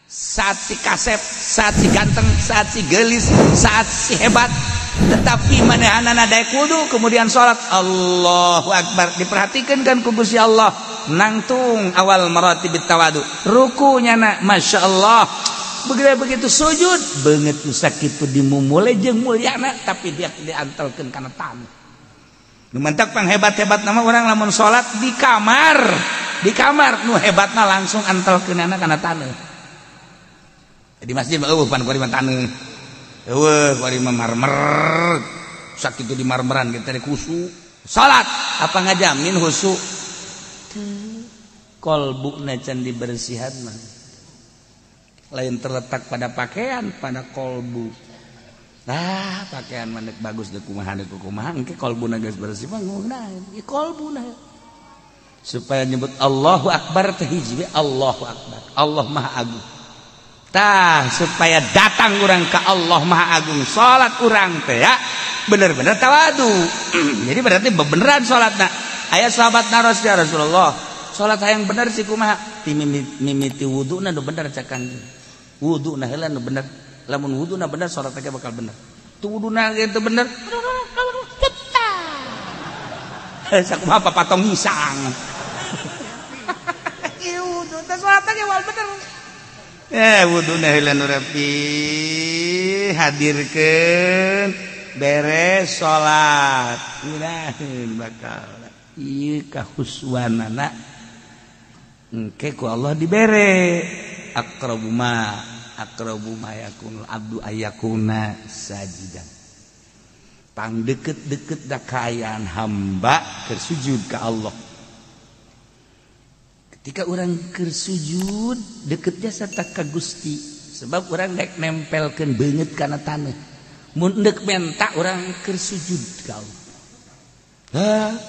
saat si kasep, saat si ganteng, saat si gelis, saat si hebat, tetapi manehanana daek wudu kemudian sholat, Allahu Akbar, diperhatikan kan ku Gusti Allah, nangtung awal maratibit tawadu, rukunya na Masya Allah, begitu sujud banget sakitu dimumule jeung mulyana, tapi dia diantelkeun kana tamu. Nu mentak pang hebat-hebat nama orang lamun sholat di kamar, nu hebatna langsung antelkeunana kana taneuh. Di masjid mah pan kuari mah taneuh. Kuari mah marmer. Sakitu di marmeran kita di khusu. Salat apa ngajamin khusu? Kolbuna can dibersihan mah. Lain terletak pada pakaian, pada kolbu. Nah, pakaian mana bagus deh kumaha engke kolbuna geus bersih mah ngeunaheun. Ieu kolbuna. Supaya nyebut Allahu Akbar teh hiji Allahu Akbar. Allah Maha Agung. Tah supaya datang orang ke Allah Maha Agung, salat orang teh ya bener-bener tawadu. Jadi berarti beneran salatna. Aya sahabat naros ya Rasulullah, salat hayang bener sih kumaha? Ti mimiti wuduna nu bener cak Kanjeng. Wuduna heula nu bener. Lamun wuduna bener salat teh bakal bener. Tu wuduna ge teu bener. Sakumaha papatong hisang. Ieu wudu teh salat teh wal bener. Wuduna heula nu rapi, hadirkeun beres salat. Mudahan bakal ieu kahuswanana engke ku Allah dibere. Aqrabu ma yakunul abdu ayakuna sajidan. Pang deket-deket da kaayaan hamba keur sujud ka Allah. Ketika orang kersujud deketnya serta ka Gusti, sebab orang dek nempelkeun beungeut kana taneuh. Mun deuk menta orang kersujud ka Allah.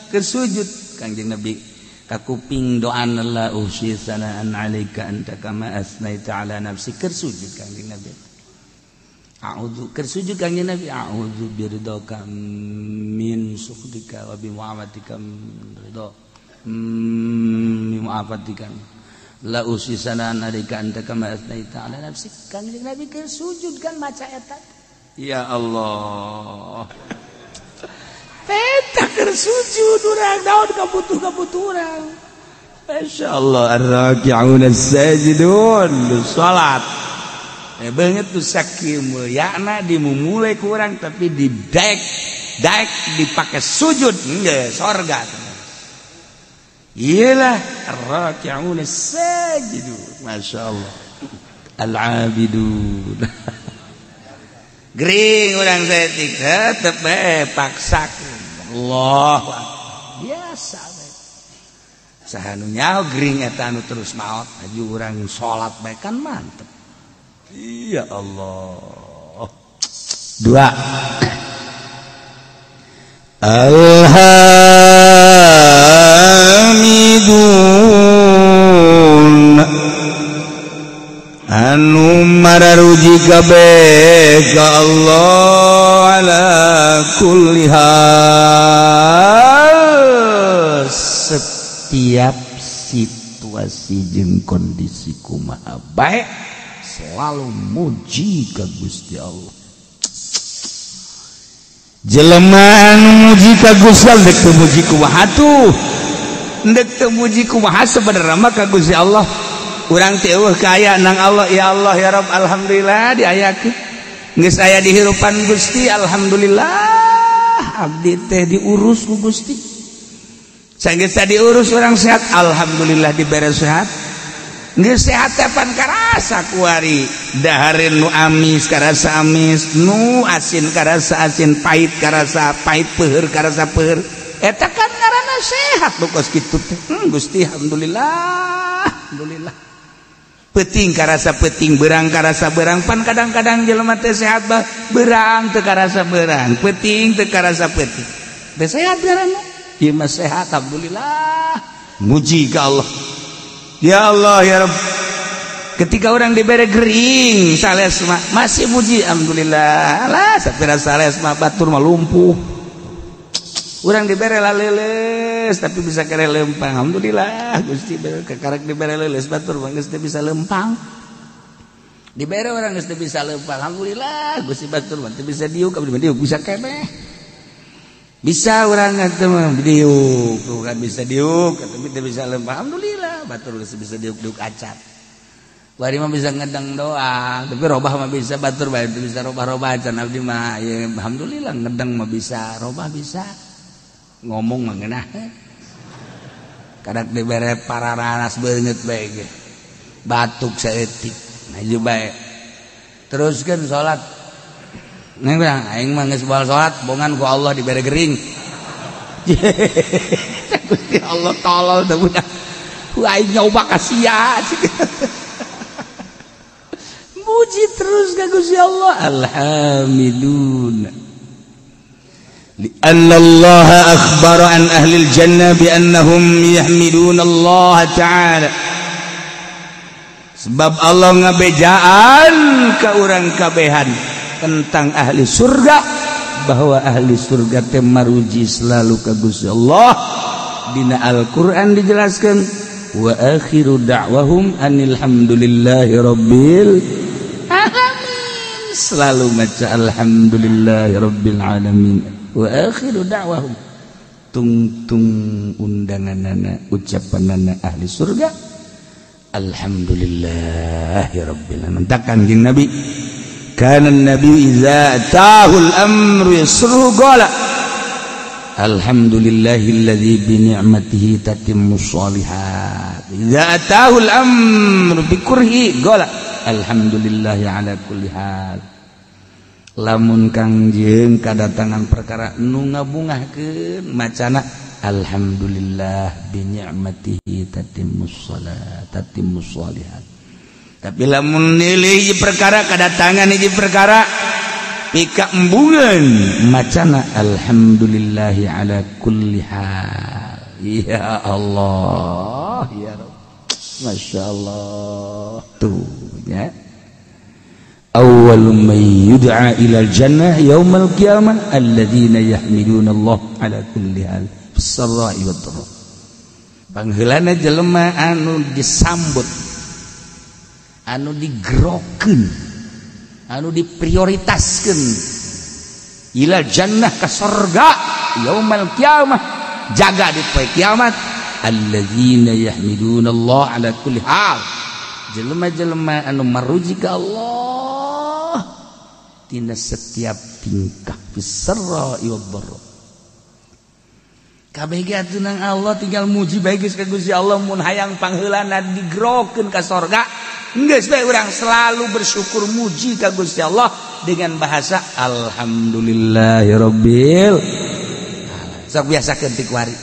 Kersujud Kangjeng Nabi ka kuping doana la usyi sanaan alaika anta kama asnaita ala nafsi, kersujud Kangjeng Nabi. Kersujud Kangjeng Nabi, a'udzu biridaka min sukhdika wa bi mu'amatika min ridha. Maafatikan la usisana narika anta kama asnaita ala nafsi. Kanjeng Nabi keur sujud kan maca eta. Ya Allah, eta keur sujud urang daun kabutuh urang. Masyaallah ar-raki'un as-sajidun salat. Beungeut tu sakieu mulyana dimumule ku urang tapi didaek dipake sujud geus sorga. Iyalah ar-raki'un as-sajidun. Masya Allah. Al-abidun. Gering orang setik tetep paksakeun. Allahu Akbar. Biasa bae. Saha nu nyaho gering eta anu terus maot, aju urang salat bae kan mantep. Ya Allah. Dua. Anu mararuji kabeh ka Allah ala kulli hal, setiap situasi jeung kondisi kumaha bae selalu muji ka Gusti Allah. Jelema anu muji ka Gusti Allah dek teu muji kumaha tuh, dek teu muji kumaha sebenarnya mah ka Gusti Allah. Urang teh eueuh kaya nang Allah, ya Allah ya Rabb, alhamdulillah diayakeun. Geus aya di hirupan Gusti, alhamdulillah. Abdi teh diurus ku Gusti. Sanggeus diurus urang sehat, alhamdulillah dibere sehat. Geus sehat teh pan karasa kuari. Dahareun nu amis karasa amis, nu asin karasa asin, pahit karasa pahit, peuheur karasa peuheur. Eta kan ngaranna sehat bokos kitu teh. Gusti alhamdulillah, alhamdulillah. Peting karasa peting, berang karasa berang, pan kadang-kadang jelema teh sehat bah, berang teu karasa berang, peting teu karasa peting. Teh sehat ngaranna. Ieu mah sehat alhamdulillah. Muji ka Allah. Ya Allah ya Rabb. Ketika orang dibere gering sales mah masih muji alhamdulillah. Lah sapira sales mah batur mah lumpuh. Urang dibere laleles tapi bisa kere lempang. Alhamdulillah Gusti kekarek dibere leles batur mah geus bisa lempang. dibere orang geus teu bisa leumpah alhamdulillah Gusti batur mah teu bisa diuk abdi mah diuk bisa keneh bisa urang atuh mah diuk tuh kan bisa diuk tapi teu bisa leumpah alhamdulillah batur geus bisa diuk-diuk acat bari mah bisa ngedeng doang tapi robah mah bisa batur bae teu bisa robah-robah acan abdi mah ya alhamdulillah ngedeng mah bisa robah bisa ngomong mah ngeunah kadak dibere pararanas beungeut bae ge batuk saeutik maju bae teruskeun salat neng bilang aing mah geus baal salat bongan ku Allah dibere gering Gusti Allah tolol teh budak ku aing nyoba ka sia muji terus ka Gusti Allah alhamdulillah li'anna Allah akhbara an ahli al-jannah bi annahum yahmiduna Allah ta'ala sebab Allah ngabejaan ka urang kabehan tentang ahli surga bahwa ahli surga teh maruji selalu ka Gusti Allah dina Al-Qur'an dijelaskan wa akhiru da'wahum anil hamdulillahi rabbil alamin selalu maca alhamdulillahi rabbil alamin wa akhiru da'wahum tung undanganana ucapanana ahli surga alhamdulillahi rabbil alamin takkan jin nabi kana nabi idza atahul amru yasruhu qala alhamdulillahilladzi bi ni'matihi tatimmus shalihat idza atahul amru bi kurhi qala alhamdulillahi ala kulli hal lamun kangjeng kadatangan perkara nu ngabungahkeun macana alhamdulillah bi ni'matihi tatimmus shalihat tapi lamun nilai hiji perkara kadatangan hiji perkara pika embungeun macana alhamdulillahi ala kulli hal ya Allah ya Rabb masyaallah tuh ya awwalu man yud'a ila al-jannah yaumal qiyamah alladzina yahmiduna Allah ala kulli hal sarra'i wad dharra pangheulana jelema anu disambut anu digerokeun anu diprioritaskeun ila jannah ka surga yaumal qiyamah jaga di poe kiamat alladzina yahmiduna Allah ala kulli hal jelema-jelema anu maruji ka Allah tina setiap tingkah fisarra'i wad dharra kabeh ge atuh nang Allah tinggal muji bae geus ka Gusti Allah mun hayang pangheulana digerokeun ka surga geus bae urang selalu bersyukur muji ka Gusti Allah dengan bahasa alhamdulillahirabbil alamin sok biasakeun ti kuari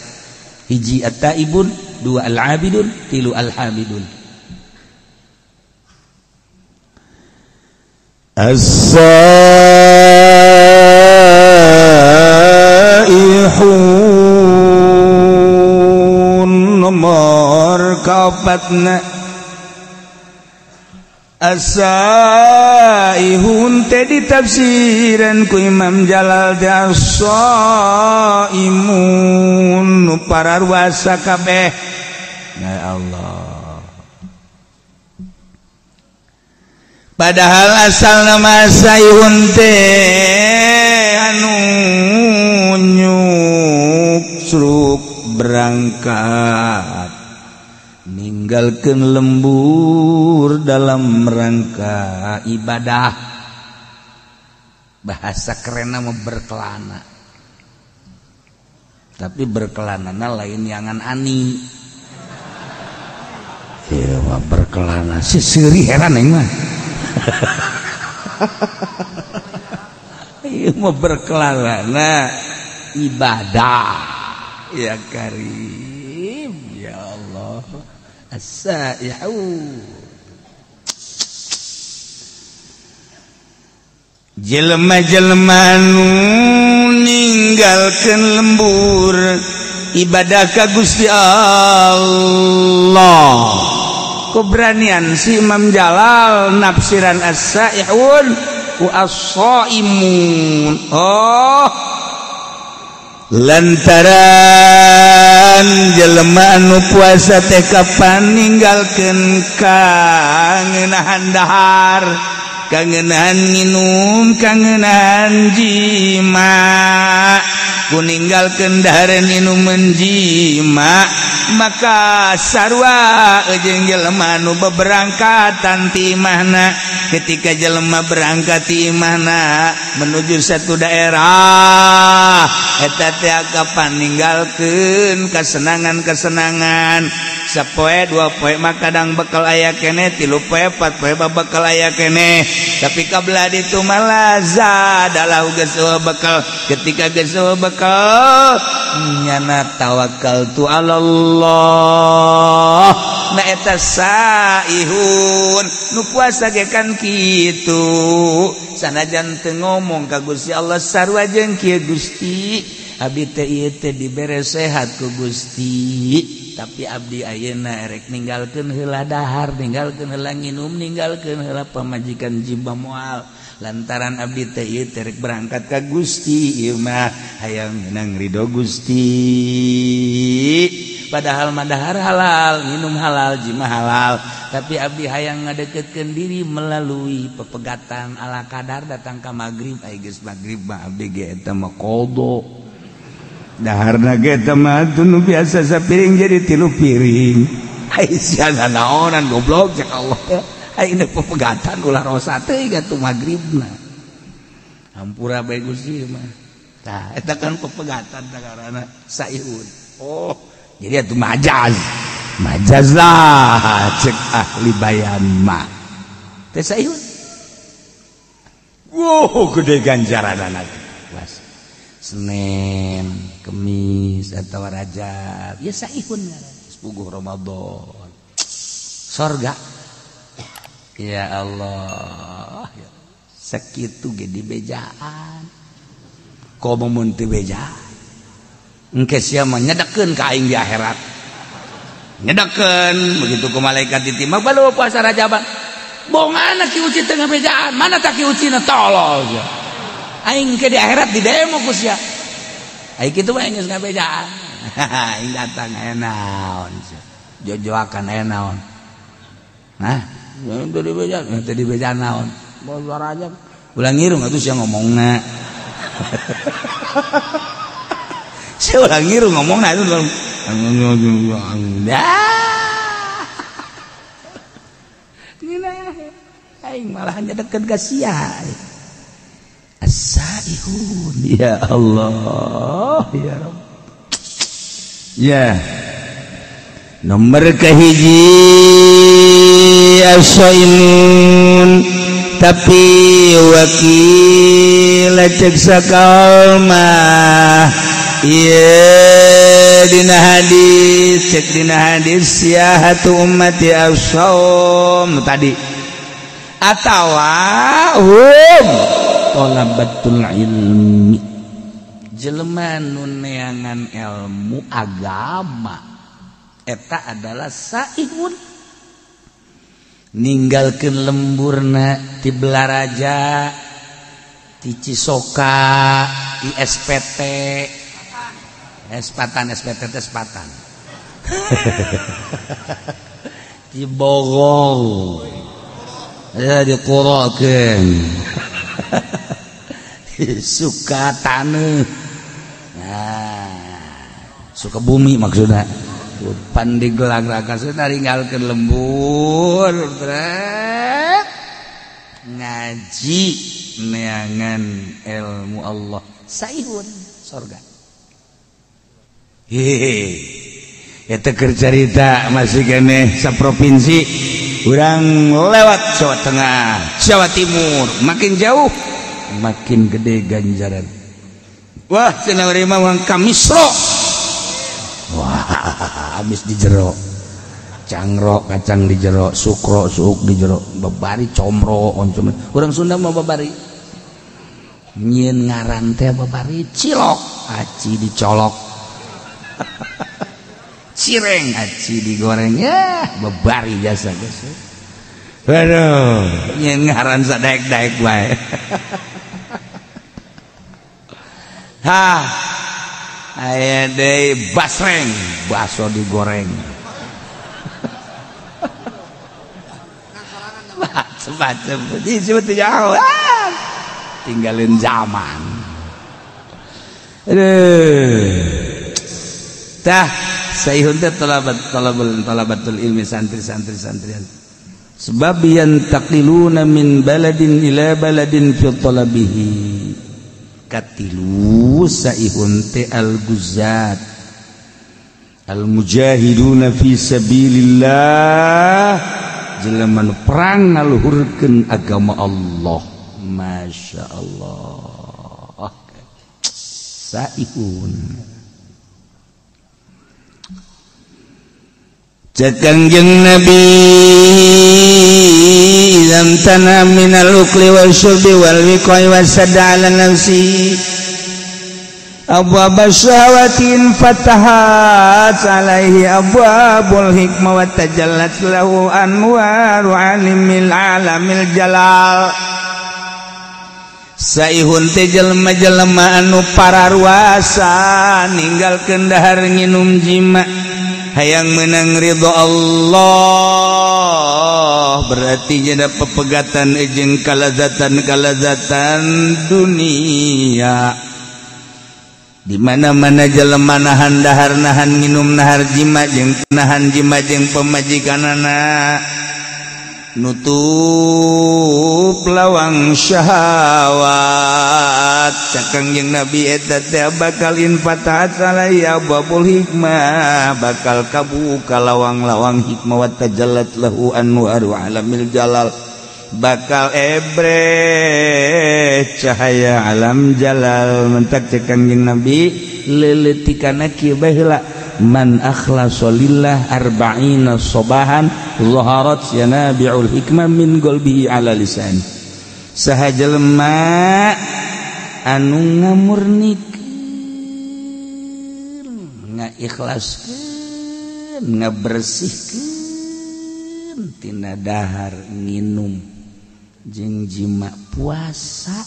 hiji at-taibun dua al-abidun tilu al-hamidun as-saihun nomor kaopatna as-saihun teh ditafsiran ku Imam Jalal teh as-saimun nu pararuasa kabeh ya Allah padahal asal nama saihun teh anu nyuksruk berangkat ninggalkeun lembur dalam rangka ibadah bahasa kerenna mah berkelana tapi berkelanana lain yangan ani ieu mah berkelana seuri heran aing mah ieu mah berkelana ibadah ya karim ya Allah as-saihun jelema-jelema nu ninggalkeun lembur ibadah ka Gusti Allah keberanian si Imam Jalal nafsiran as-saihun ku as-saimun lantaran jelema anu puasa teh kapan ninggalkeun kangenahan dahar, kangenahan minum, kangenahan jima, ku ninggalkeun dahar minum menjima, maka sarua jeung jelema anu beberangkatan ti imahna. Ketika jelema berangkat ti imahna menuju satu daerah, eta teh kapan ninggalkeun kesenangan-kesenangan. Sapoe dua poe mah kadang bekal aya keneh, 3 poe 4 poe bakal aya keneh. Tapi kabelah ditu malah zadalah geus bekal. Ketika geus bekal nyana tawakkaltu 'alallah. Na eta saihun nu puasa ge kan kitu. Sanajan teu ngomong ka Gusti Allah sarua jeung kieu Gusti, abdi teh ieu teh dibere sehat ku Gusti. Tapi abdi ayeuna erek ninggalkeun heula dahar, ninggalkeun heula nginum, ninggalkeun heula pamajikan jibah moal. Lantaran abdi teh ieu teh rek berangkat ka Gusti, ieu mah hayang menang ridho Gusti. Padahal mah dahar halal, minum halal, jimah halal. Tapi abdi hayang ngadeketkeun diri melalui pepegatan ala kadar datang ka magrib. Ai geus magrib mah abdi ge eta mah qada. Daharna ge eta mah nu biasa sapiring jadi 3 piring. Ai sia naonan goblok cek Allah. Ai ini pepegatan ulah rosa teh gatu magribna. Hampura bae Gusti mah. Tah eta kan pepegatan dagarana saihun. Oh, jadi atuh majaz. Majaz lah cek ahli bayan mah. Teh saihun. Wow, gede ganjaranana. Was. Senin, Kemis, atau Rajab, ya saihun sepuguh Ramadan, sorga. Ya Allah, sakitu ge di bejaan, komo mun teu beja, engke sia mah nyedekeun ka aing di akhirat, nyedekeun begitu ku malaikat ditimbang balu puasa Rajaban, bongan ki uci tengah bejaan, mana tak ki ucina tolol ya. Aing ke di akhirat di demo ku sia. Aing kitu mah geus ngabejaan. Aing datang aya naon sia. Jojoakan aya naon. Nah, teu di bejaan, teu di bejaan naon. Bos Rajab. Ulah ngirung atuh sia ngomongna. Sia ulah ngirung ngomongna itu. Nina aing malah nyedekeun ka sia. As-saihun, ya Allah, ya Rabb. Ya, nomor kahiji as-saimun, tapi wakil cek sakalma. Iya dina hadis, cek dina hadis siyahatu ummati as-saum tadi. Atawa talabatul ilmi, jelema nu neangan ilmu agama eta adalah saihun, ninggalkeun lemburna ti Belaraja, ti Cisoka, ti SPT, Espatan ti Bogor ya diqurakeun suka tanah, nah, suka bumi maksudnya. Pan digelag-lagasna ninggalkeun lembur, ngaji neangan ilmu Allah, saihun surga. Eta keur carita masih keneh saprovinsi, urang lewat Jawa Tengah, Jawa Timur, makin jauh makin gede ganjaran. Wah, cenah urang mah wang kamisro. Wah, habis di jero. Cangro, kacang di jero, sukro, suuk di jero, babari comro, oncom. Urang Sunda mah babari. Nyieun ngaran teh babari cilok, aci dicolok. Cireng aci digoreng, ya babari jasa geus. Waduh, nyieun ngaran sadaek-daek bae. aya deui basreng bakso digoreng macam disebut jauh tinggalin zaman tah sayhun teh talabatul ilmi santri-santrian sebab yantaqiluna min baladin ila baladin fi talabihi katilu sayhun teh al-guzzat al-mujahiduna fi sabilillah jelema nu perang ngaluhurkeun agama Allah. Masya Allah saihun Kangjeng Nabi idzam tana minal ukli wal syurbi wal wiqai wasada ala nafsi abwaba syahawatin fatahat alaihi abwabul hikmah wa tajallat lahu anwaru alimil alamil jalal saihun teh jelema-jelema anu pararuasa ninggalkeun dahar nginum jima hayang menang ridho Allah berarti nya pepegatan jeung kalazatan dunia di mana-mana jelema nahan dahar nahan minum nahar jima jeung nahan jima jeung pemajikanana nutup lawang syahwat Kangjeng Nabi eta teh bakal infatahat salaya babul hikmah bakal kabuka lawang-lawang hikmah wa tajallat lahu anwaru alamil jalal bakal ebre cahaya alam jalal mentak Kangjeng Nabi leuletikana kieu baheula man akhlasa lillah arba'ina sobahan zaharat yanabi'ul hikmah min qalbihi ala lisan saha jelema anu ngamurnikeun ngaikhlaskeun ngabersihkeun tina dahar nginum jeung jima puasa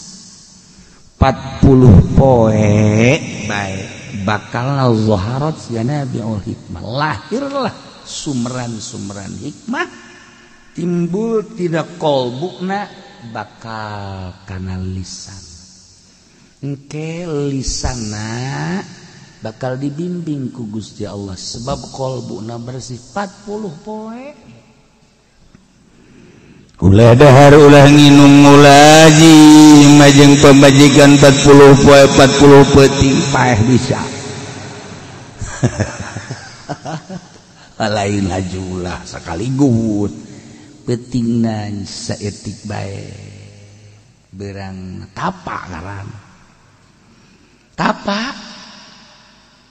40 poe bae bakal zaharat yanabi'ul hikmah lahirlah sumran-sumran hikmah timbul tidak kolbukna bakal kana lisan engke lisanna bakal dibimbing ku Gusti Allah sebab kolbukna bersih 40 poe ulah dahar ulah nginum ulah jima jeung pemajikan 40 poe 40 peuting paeh bisa lain hajulah sakaligut peutingna saetik bae berang tapa ngaran tapa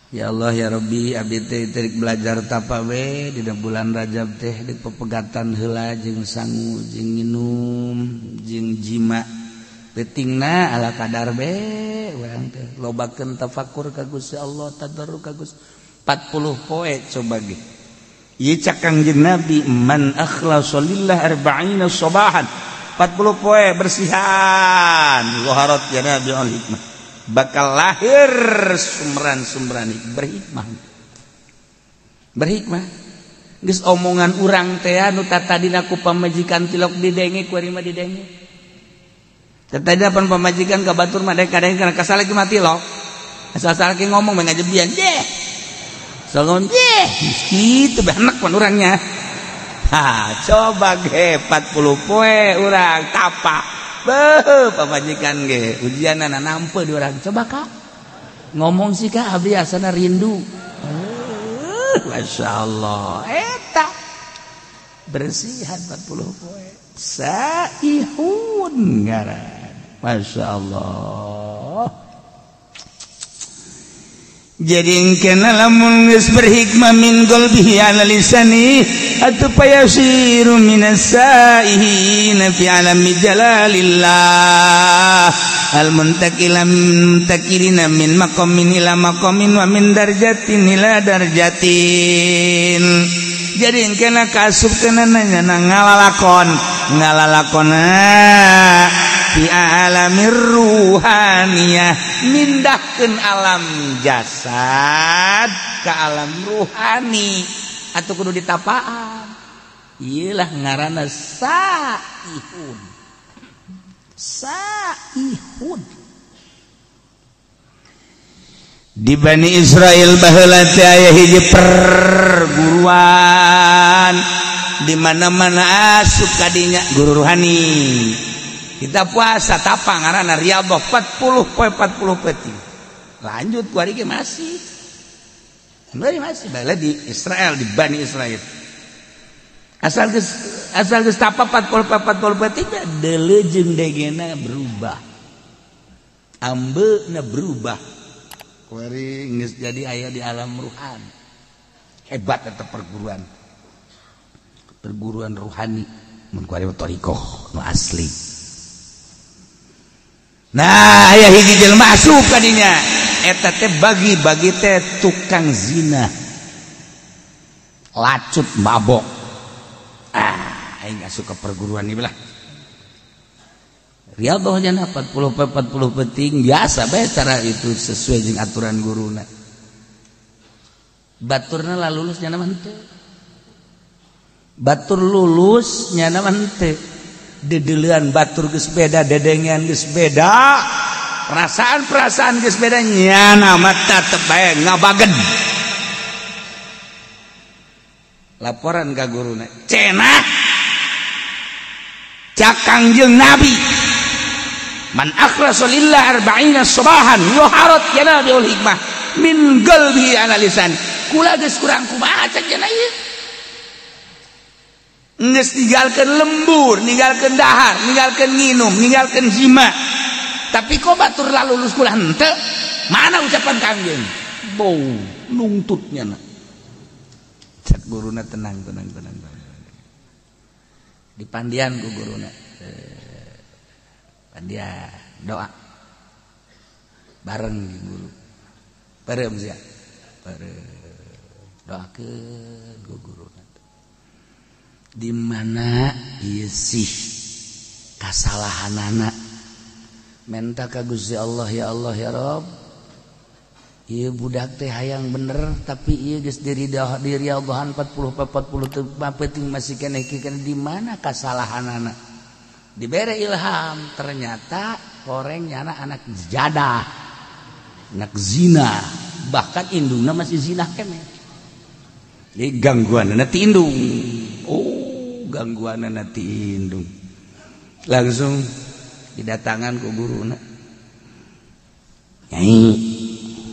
ya Allah ya Rabbi abdi teh terik belajar tapa we dina bulan Rajab teh di pepegatan heula jeung sangu jeung nginum jeung jima peutingna ala kadar be urang teh lobakeun tafakur ka Gusti Allah tadarruk ka Gusti 40 poe coba ge ieu cak Kangjeng Nabi man akhlasa lillah arba'ina sobahan 40 poe bersihan zaharat yanabi'ul hikmah bakal lahir sumran-sumran berhikmah geus omongan urang teh anu tatadina ku pamajikan tilok didenge ku ari mah didenge tatadina pan pamajikan ka batur mah daek kadang kana kasalaki mah tilok asal-asal ke ngomong mah ngajebian jeh salon jeh kitu beh enak pan urangnya ha coba ge 40 poe urang tapa beuh pamajikan ge ujianana nampe di urang coba Kak ngomong sih Kak abdi asana rindu masyaallah eta bersihan 40 poe saihun ngaran masyaallah jadi engkena lamun geus berhikmah min qalbihi ala lisani atuh payasiru minas saihina fi alami jalalillah al muntakilina min maqamin ila maqamin wa min darjatin ila darjatin jadi engkena kasupkeunana ngalalakon fi alamir ruhaniyah mindahkeun alam jasad ka alam ruhani atuh kudu ditapaan ieu lah ngaranna saihun di Bani Israel baheula teh aya hiji perguruan di mana-mana asup kadinya guru ruhani. Kita puasa tapang ngaranna riyadhah 40 peti. Lanjut ku ari ge masih baheula di Israel di Bani Israel. Asal geus tapa 40 peti deuleu jeung degena berubah. Ambeuna berubah. Kuari geus jadi aya di alam ruhan. Hebat eta perguruan ruhani mun kuari thariqah nu asli. Nah, aya hiji jelema asup ka dinya eta teh bagi teh tukang zina. Lacut mabok. Aing asup ka perguruan ieu lah. Riyadhah nya 40 penting biasa bae cara itu sesuai jeung aturan guruna. Baturna lah lulus nya mah henteu. Batur lulus nya mah henteu. Dedeleuan batur geus beda, dedengean geus beda. Perasaan geus beda nya mah tetep bae ngabaged. Laporan ka guruna. Cenah Kangjeng Nabi man akhlasa lillah arba'ina subahan yuharat yanabiul hikmah min qalbi ala lisan kula geus kurang kumaha cenah ieu geus ninggalkeun lembur ninggalkeun dahar ninggalkeun nginum ninggalkeun jima tapi kok batur lalu lulus kula henteu mana ucapan kangjeng bau nungtutnya na cak guruna tenang dipandian ku guruna pandian doa bareng di guru bareng sia doakeun ku guruna di mana ieu sih kasalahanana menta ka Gusti Allah ya Rabb ieu budak teh hayang bener tapi ieu geus diriyadhahan 40 penting masih keneh di mana kasalahanana dibere ilham ternyata korengnya anak jadah anak zina bahkan indungna masih zina keneh jadi gangguanna ti indung gangguanna ti indung langsung didatangan ku guruna nyai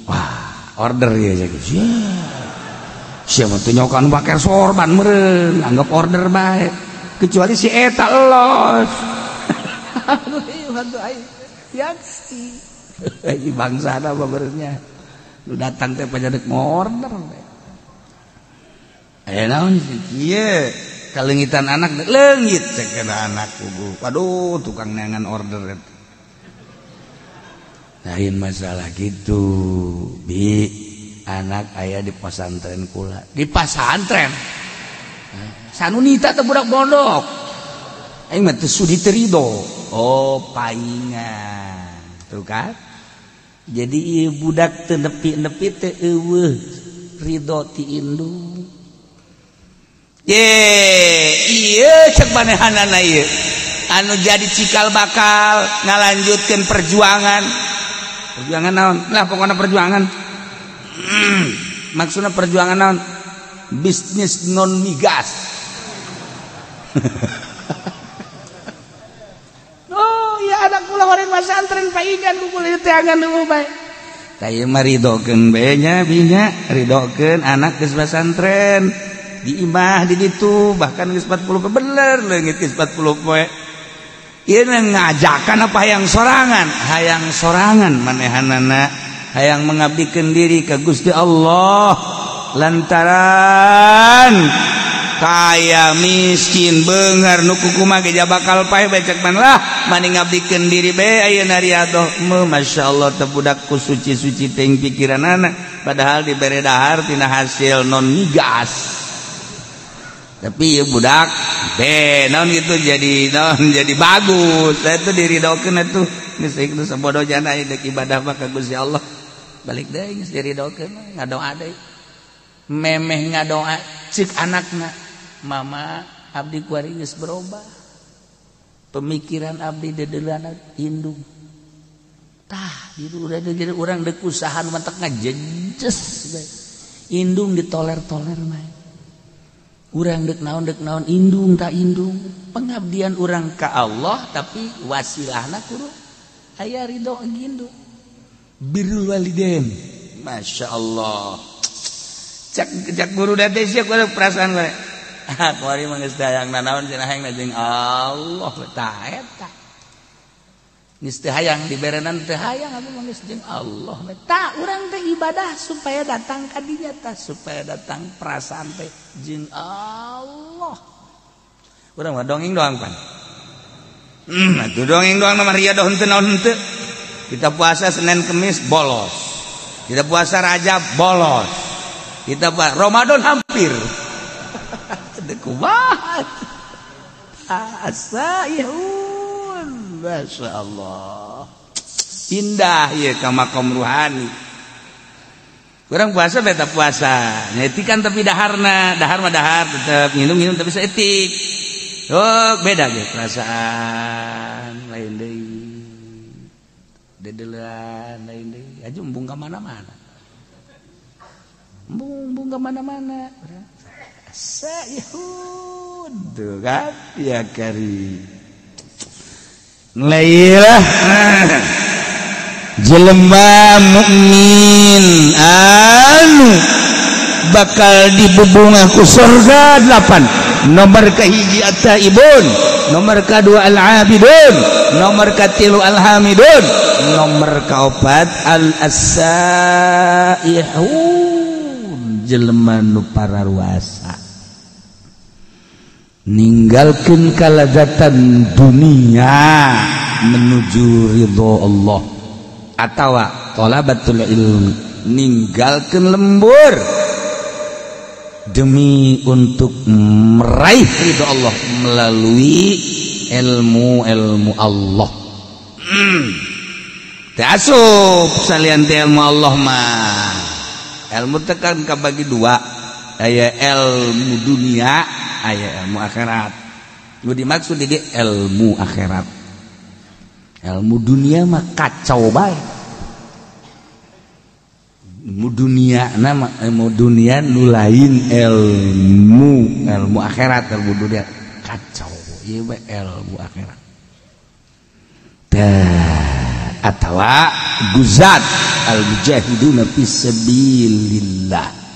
wah order ya guys ya siapa tuh nyokan pakai sorban meren anggap order baik kecuali si eta los aduh yang si bangsa apa berenya lu datang teh pajadek mau order naon iya kalengitan anak leungit cek anak kubu waduh tukang neangan order lain masalah gitu bi anak ayah di pesantren kula di pesantren sanunita teh budak pondok aing mah teu sudi terido paingan tuh kan jadi ieu budak teu nepi-nepi teh eueuh ridho ti indung ieu cek manehanana ieu anu jadi cikal bakal ngalanjutkeun perjuangan naon lah pokoknya perjuangan maksudnya perjuangan naon bisnis non migas ya anak kula wareng pesantren paingan ku kuliah teangan nu bae tah mah ridokeun bae nya binya ridokeun anak geus pesantren di imah di ditu bahkan geus 40 bener leungit geus 40 poe ieu ngajakan apa hayang sorangan manehanana hayang mengabdikeun diri ka Gusti Allah lantaran kaya miskin beungar nu kukumaha ge bakal pae becek man lah mani ngabdikeun diri bae ayeuna riyadhah masyaallah teh budak ku suci-suci teuing pikiranana padahal dibere dahar tina hasil non migas tapi ya budak naon gitu jadi bagus. Saya tuh diridokeun atuh geus itu sabodohnya deuk ibadah mah ka Gusti Allah balik deui geus diridokeun ngadoa deui memeh ngadoa cik anakna mama abdi kuari geus berubah pemikiran abdi dedelana indung tah gitu udah jadi urang deuk usaha nu mantek ngajejes bae indung ditoler-toler mah urang deuk naon indung tak indung pengabdian urang ka Allah tapi wasilahna kudu aya ridho indung birrul walidain masya Allah cak guru date sia kudu perasaan we kuari mah geus hayangna naon cenah hayangna jeung Allah tah eta geus teu hayang diberenan teu hayang abi mah geus jeung Allah tah urang teh ibadah supaya datang ka dinya tah supaya datang perasaan teh jeung Allah urang mah dongeng doang pan atuh dongeng doang mah ria doh henteu naon henteu kita puasa Senin Kemis bolos kita puasa Rajab bolos kita Ramadan hampir dekumaha asaihun masya Allah indah ya ka makom ruhani urang puasa beta puasa nyetikan tapi dahar mah dahar tetep minum tapi saeutik oh beda ge perasaan lain deui dedelan lain deui aju embung ka mana-mana embung ka mana-mana sayhun tuh kan ya kari lailah jelema mukmin anu bakal dibubungah ku surga 8 nomor kahiji at-taibun nomor kadua al-abidun nomor katilu al-hamidun nomor kaopat al-asaihun jelema nu pararuasa ninggalkeun kalazatan dunia menuju ridho Allah atawa talabatul ilmi ninggalkeun lembur demi untuk meraih ridho Allah melalui ilmu Allah teu asup salian teh ilmu Allah mah ilmu teh kan kabagi dua aya ilmu dunia aya ilmu akhirat nu dimaksud di ilmu akhirat ilmu dunia mah kacau bae ilmu dunia nama ilmu dunia nu lain ilmu akhirat ilmu dunia kacau ieu bae ilmu akhirat atawa guzat al mujahiduna fisabilillah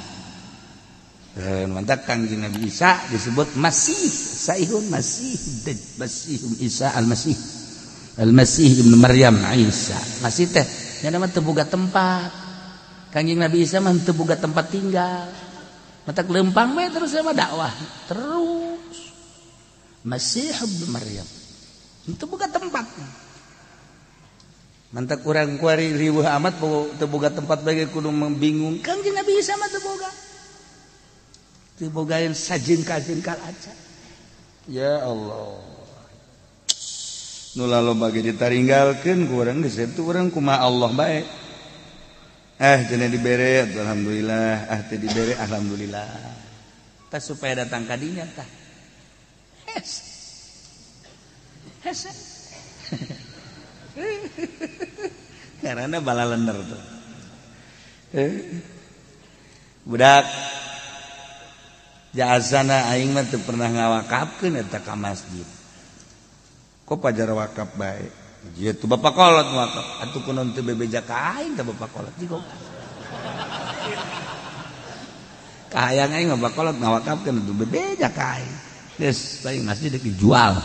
mantap Kangjeng Nabi Isa disebut Masih Saihun Masihum Isa Al-Masih Ibnu Maryam Isa Masih teh nya mah teu boga tempat Kangjeng Nabi Isa mah teu boga tempat tinggal mantap lempang we terus mah dakwah terus Masih Ibnu Maryam teu boga tempat mantap urang kuari riweuh amat teu boga tempat bagi kudu membingung Kangjeng Nabi Isa mah teu boga bogain sajin kal aja ya Allah nu laloba ge ditaringgalkeun ku urang geus itu urang kumaha Allah bae cenah dibere alhamdulillah teu dibere alhamdulillah tah supaya datang ka dinya tah karena bala lener tuh budak jasana aing mah teu pernah ngawakafkeun eta ka masjid. Kok pajar wakaf bae. Ieu tuh bapak kolot wakaf. Atuh kunaon teu bebeja ka aing teh bapak kolot jigo. Kahayang aing bapak kolot ngawakafkeun atuh bebeja ka aing. Geus bae masjid dijual.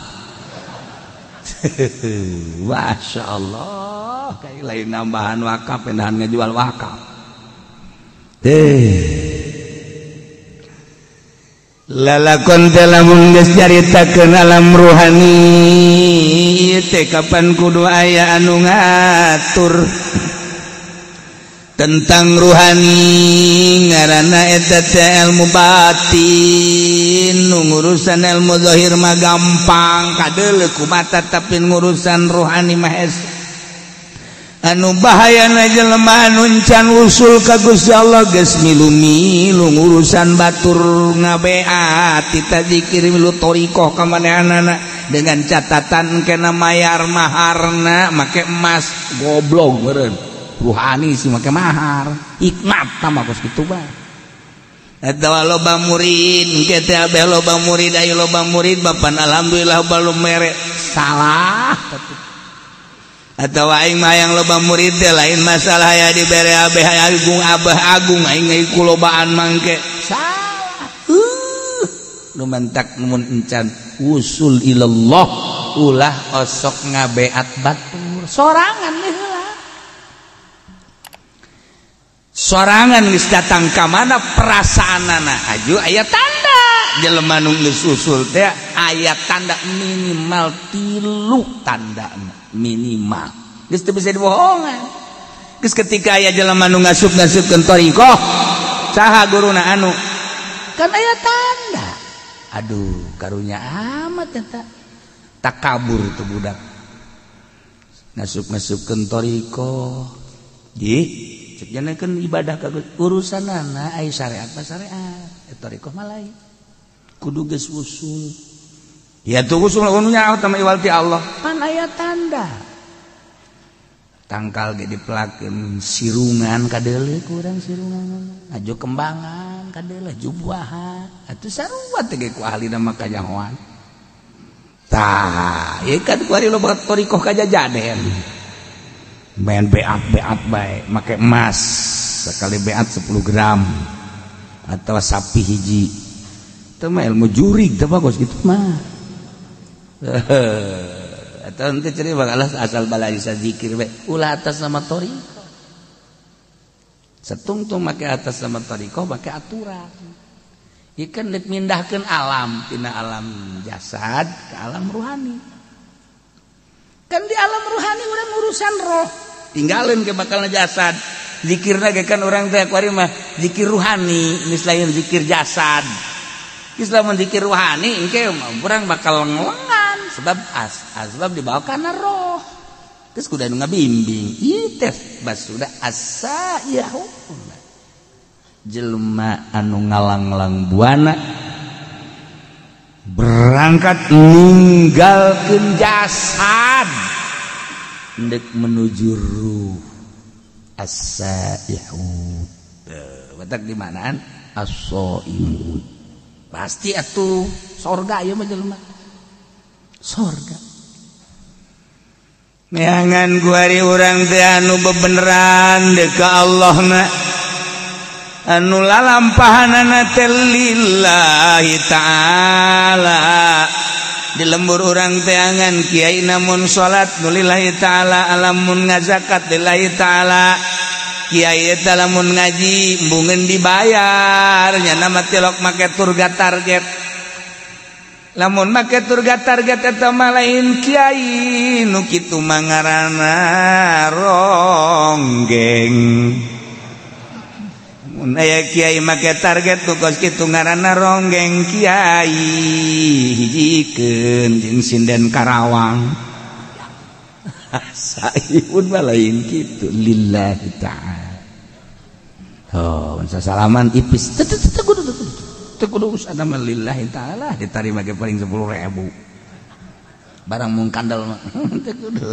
Masya Allah kayak lain nambahan wakaf pendahan ngejual wakaf lalakon telah mengges caritakeun alam ruhani teh kapan kudu aya anu ngatur tentang ruhani ngaranna eta teh ilmu batin. Ngurusan ilmu zahir mah gampang kadeuleu ku mata, tapi ngurusan ruhani mah anu bahayana jelema anu encan usul ka Gusti Allah geus milu-milu ngurusan batur ngabeat kita zikir milu thariqah ka manehanana dengan catatan kena mayar maharna make emas. Goblok meureun ruhani sih make mahar iknat tama kos kitu bae. Eta loba murid engke teh abeh loba murid aya loba murid bapan alhamdulillah balum mere salah. Atau aing mah yang loba murid teh lain masalah ya dibere abeh agung abah agung aing kulobaan mangke salah. Nu mentak mun encan usul ilallah ulah osok ngabeat batur sorangan heula. Sorangan geus datang ka mana perasaanana aju aya tanda jelema nu geus usul teh aya tanda minimal 3 tandana minimal geus teu bisa dibohongan. Geus ketika aya jelema nu ngasup-ngasupkeun thariqah saha guruna anu kan aya tanda. Aduh karunya amat eta takabur itu budak ngasup-ngasupkeun thariqah ieu cek janakeun ibadah ka urusanana aya syariat mah syariat thariqah mah lain kudu geus usul. Ya tuh usul ununya sama iwal ti Allah pan aya tanda tangkal ge dipelakeun sirungan kadeuleu ku urang sirungan aju kembangan kadeuleu aju buahan atuh sarua teh ge ku ahlina mah kanyahoan tah ieu kan ku ari loba thariqah kajajaden main beat bae make emas sekali beat 10 gram atau sapi hiji teu mah ilmu jurig teh bagus kitu mah. Atau nanti ceri bakalah asal balai bisa zikir be ulah atas nama thariqah setungtung make atas nama thariqah make aturan ikan dek mindahkeun alam tina alam jasad ke alam ruhani. Kan di alam ruhani urang urusan roh tinggalin ke bakalna jasad zikirna ge kan urang teh kuari mah zikir ruhani geus lain zikir jasad. Islam zikir ruhani engke urang bakal ngelengan sebab asbab dibawa kana roh. Terus kudu anu ngabimbing. Ieu teh basuda asa yahu. Jelema anu ngalang-lang buana berangkat ninggalkeun jasad ndek menuju ruh asa yahu. Batak di manaan as-shaimun. Pasti atuh sorga ya mah jelema sorga neangan guari urang teh anu bebeneran deuk ka Allah na anu lalampahanana teh lillahi taala di lembur urang teh angan kiai namun salat nu lillahi taala alamun ngazakat lillahi taala kiai eta lamun ngaji embungeun dibayar nya nama tilok make turga target lamun make turga target eta mah lain kiai nu kitu mah ngaranna ronggeng mun aya kiai make target nu kos kitu ngaranna ronggeng kiai hijikeun jeung sinden Karawang saipun mah lain kitu lillahi ta'ala. Oh, salaman ipis teu kudu usah nama lillahi ta'ala ditarima ge paling 10.000. Barang mung kandal mah teu kudu.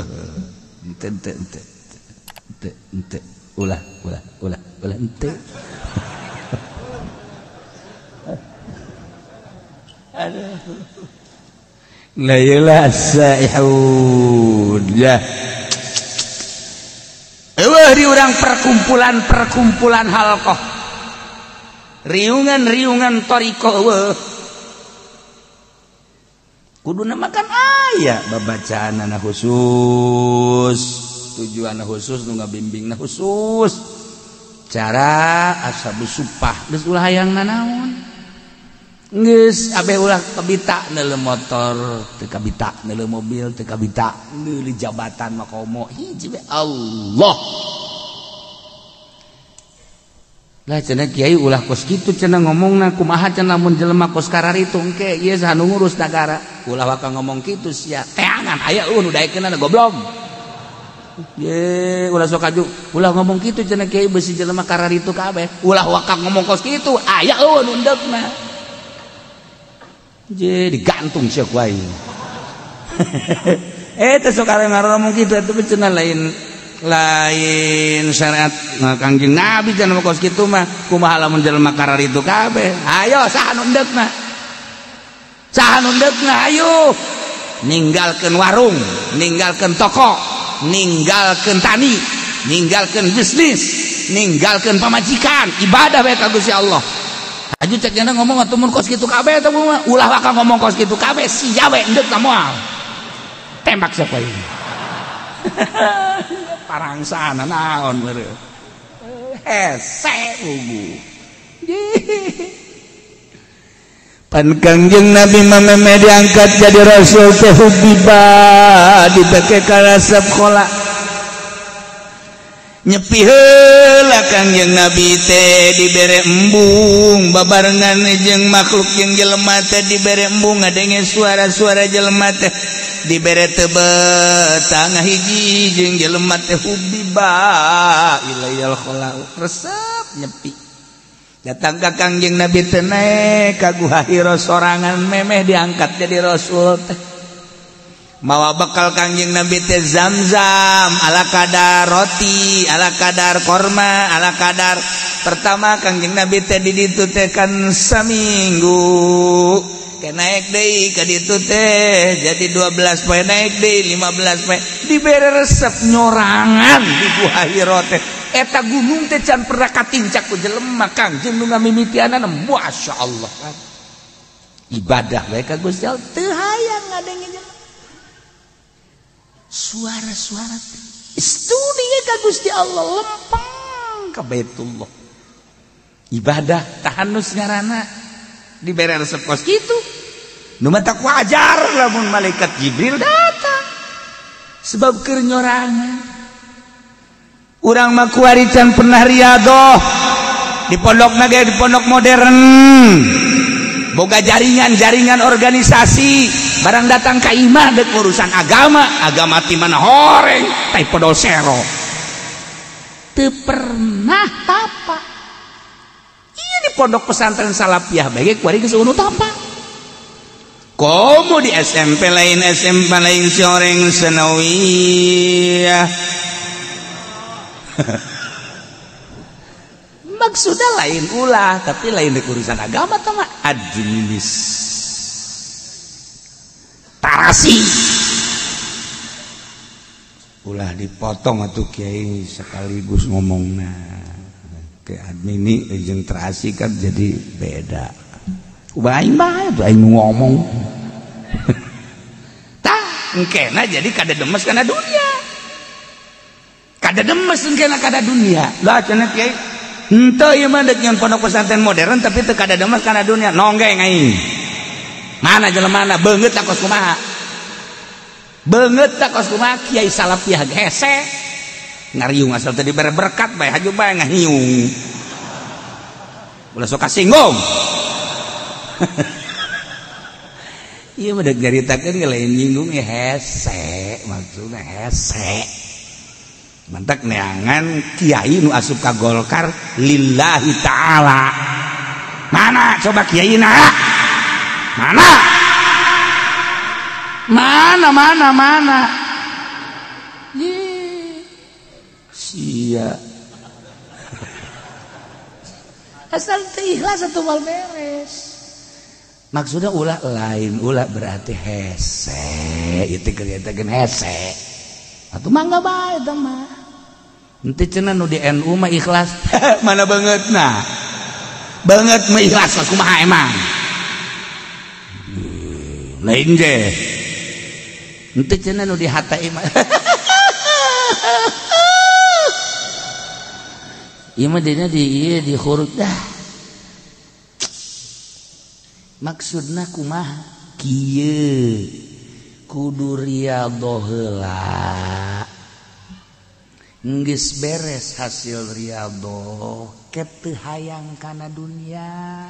Ente ulah ente. Aduh. La ilaha sa'ihud ya. Eueuh di urang perkumpulan halqah. Riungan thariqah eueuh. Kuduna makan aya babacaanna khusus, tujuanna khusus nu ngabimbingna khusus. Cara ashabus supah geus ulah hayang nanaon. Geus abeh ulah kabita neuleuh motor teu kabita neuleuh mobil teu kabita neuleuh jabatan makomo hiji we Allah lah cenah kiai ulah kos kitu cenah ngomongna kumaha cenah mun jelema kos kararitu engke ieu sanu ngurus negara ulah waka ngomong kitu sia teangan aya nu daekeunna goblok ye ulah sok aju ulah ngomong kitu cenah kiai beusi jelema kararitu kabeh ulah waka ngomong kos kitu aya nu endegna je digantung sia ku aing teh sok areng ngomong kitu atuh cenah lain syariat Kangjeng Nabi jangan kos kitu mah kumaha lamun jelema kararitu kabeh ayo saha nu endegna ayo ninggalkeun warung ninggalkeun toko ninggalkeun tani ninggalkeun bisnis ninggalkeun pamajikan ibadah bae ka Gusti Allah aju cek cenah ngomong atuh mun kos kitu kabeh teh mah ulah bakal ngomong kos kitu kabeh sia we endegna moal tembak siapa ini parangsana naon beureu hese ugu pan Kangjeng Nabi mameme diangkat jadi rasul teh hubiba dibake ka resep khola nyepi heula Kangjeng Nabi teh dibere embung babarengan jeung makhluk jeung jelema teh dibere embung ngadenge suara-suara jelema teh dibere tebet tangah hiji jeung jelema teh hubiba ilayal kholau resep nyepi datang ka Kangjeng Nabi teh naek ka Guha Hira sorangan memeh diangkat jadi rasul teh mawa bekal Kangjeng Nabi teh Zamzam ala kadar roti ala kadar korma ala kadar pertama Kangjeng Nabi teh di ditu teh kan saminggu naik deui ka ditu teh jadi 12 poe naik deui 15 poe dibere resep nyorangan di Guha Hira teh eta gunung teh can pernah katincak ku jelema Kangjeng nu ngamimitianana masyaallah ibadah bae ka Gusti Allah teu hayang ngadenge jelema suara-suara studi ka Gusti Allah lempeng ka Baitullah ibadah tahanus ngaranna dibere resep kos kitu nu mah tak wajar lamun malaikat Jibril datang sebab keur nyorangan urang mah kuari can pernah riadoh di pondokna ge di pondok modern boga jaringan organisasi barang datang ka imah dek urusan agama ti mana horeng tai podol sero teu pernah tapa iya di pondok pesantren Salafiyah bae kuari geus unu tapa komo di SMP lain soreng senawiyah maksudnya lain ulah tapi lain di urusan agama tama administrasi ulah dipotong atuh kiai sekaligus ngomongna ke admini jeung terasi kan jadi beda aing bae aing ngomong tah engkena jadi kada demes kana dunia kada demes engkena kada dunia lah cenah kiai henteu ieu mah dek nyeun pondok pesantren modern tapi teu kada demes kana dunia nonggeng aing mana jelemana beungeut tak kos kumaha Kiai Salafiyah hese ngariung asal tadi dibere berkat bae haju bae ngahiung ulah sok kasinggung iya mah dek nyaritakeun ge lain nyinggung ya hese maksudna hese mantak neangan kiai nu asup ka Golkar lillahi ta'ala mana coba kiaina mana sia asal teu ikhlas atuh wal beres maksudnya ulah lain ulah berarti hese itu kelihatan hese atuh mangga bae eta mah henteu cenah nu di NU mah ikhlas mana bangetna banget mah ikhlas kumaha emang lain je henteu cenah nu di HTI mah ieu mah dina di huruf dah maksudna kumaha kieu kudu riyadhah heula geus beres hasil riyadhah ket teu hayang kana dunia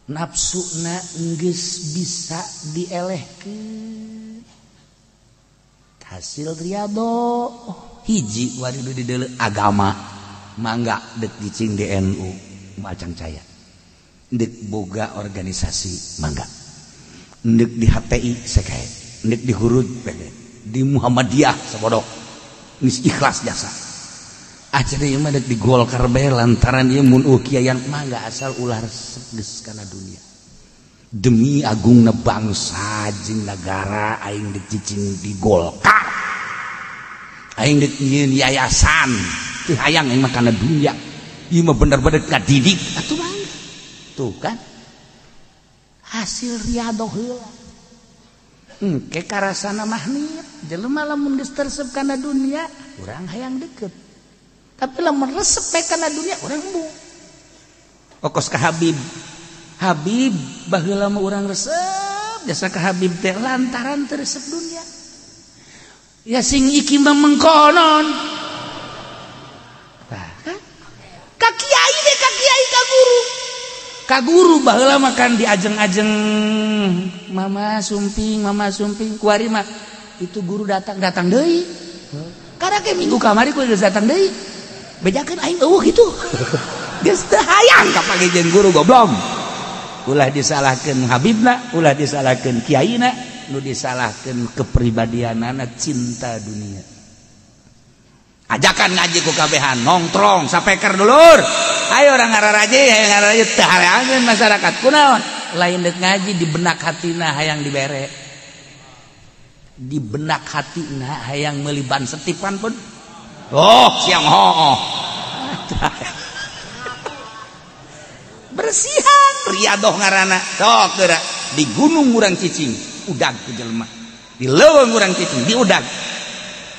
nafsuna geus bisa dielehkeun hasil riyadhah hiji waridu di deuleu agama mangga dek dicing di NU macang caya dek boga organisasi mangga dek di HTI sekae dek di hurud di Muhammadiyah sabodok geus ikhlas jasa aja deui mah dek di Golkar bae lantaran ieu mun kiayan mangga asal ulah resep geus kana dunia demi agungna bangsa jeung nagara aing dek cicing di Golkar aing dek nyieun yayasan teu hayang aing mah kana dunia ieu mah bener-bener ngadidik atuh mangga tuh kan hasil riyadhah heula engke karasana mah niat jelema lamun geus tersep kana dunia urang hayang deket tapi lamun resep bae kana dunia urang embung okos ka Habib baheula mah urang resep jasa ka Habib teh lantaran teu resep dunia ya sing iki mah mengkonon tah kan ka kiai deh ka kiai ka guru baheula makan di ajeng-ajeng mama sumping kuari mah itu guru datang deui karena ke minggu kamari ku geus datang deui bejakeun aing eueuh kitu geus teu hayang ka pagejeun guru goblok ulah disalahkeun habibna ulah disalahkeun kiaina nu disalahkeun kepribadianana cinta dunia ajakan ngaji ku kabehan nongkrong sapeker dulur ayo orang ngararaji hayang ngararaji teu hareangeun masyarakat kunaon lain dek ngaji di benak hatina hayang dibere di benak hatina hayang meuli ban setipan pun siang hooh bersihan riyadhah ngaranna sok geura di gunung urang cicing udag ku jelema di leuweung urang cicing di udag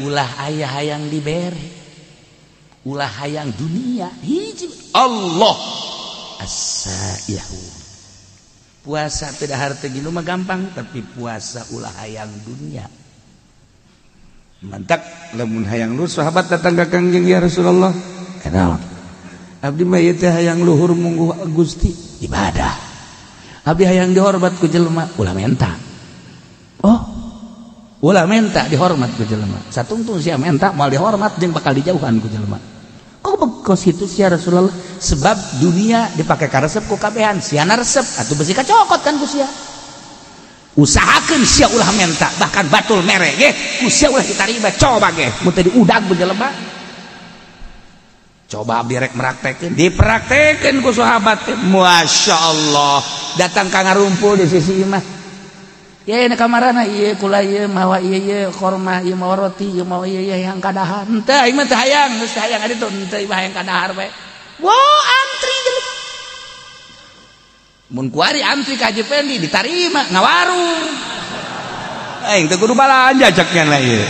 ulah aya hayang dibere ulah hayang dunia hiji Allah as-saihu puasa teu dahar teu ginu mah gampang tapi puasa ulah hayang dunia mantak lamun hayang lu sahabat datang ka Kangjeng ya Rasulullah kenal abdi mah ieu teh hayang luhur mungguh Gusti ibadah abdi hayang dihormat ku jelema ulah menta ulah menta dihormat ku jelema satungtung sia menta moal dihormat jeung bakal dijauhan ku jelema kok kitu sia Rasulullah sebab dunia dipake ka resep ku kabehan siana resep atuh besi kacokot kan ku sia usahakeun sia ulah menta bahkan batul mere ge ku sia ulah ditarima coba ge mun teh diudag ku jelema coba abdi rek meraktekeun dipraktekeun ku sahabat teh masyaallah datang ka ngarumpul di sisi imah ya ini kamarana iya kula iya mawa iya korma iya mawa roti iya mawa iya yang kadahar ente aing mah teu hayang geus hayang adi tuh ente ieu hayang kadahar bae wow antri jelema mun kuari antri ka Haji Pendi ditarima ngawarung aing teu kudu balanja ceknya lah ieu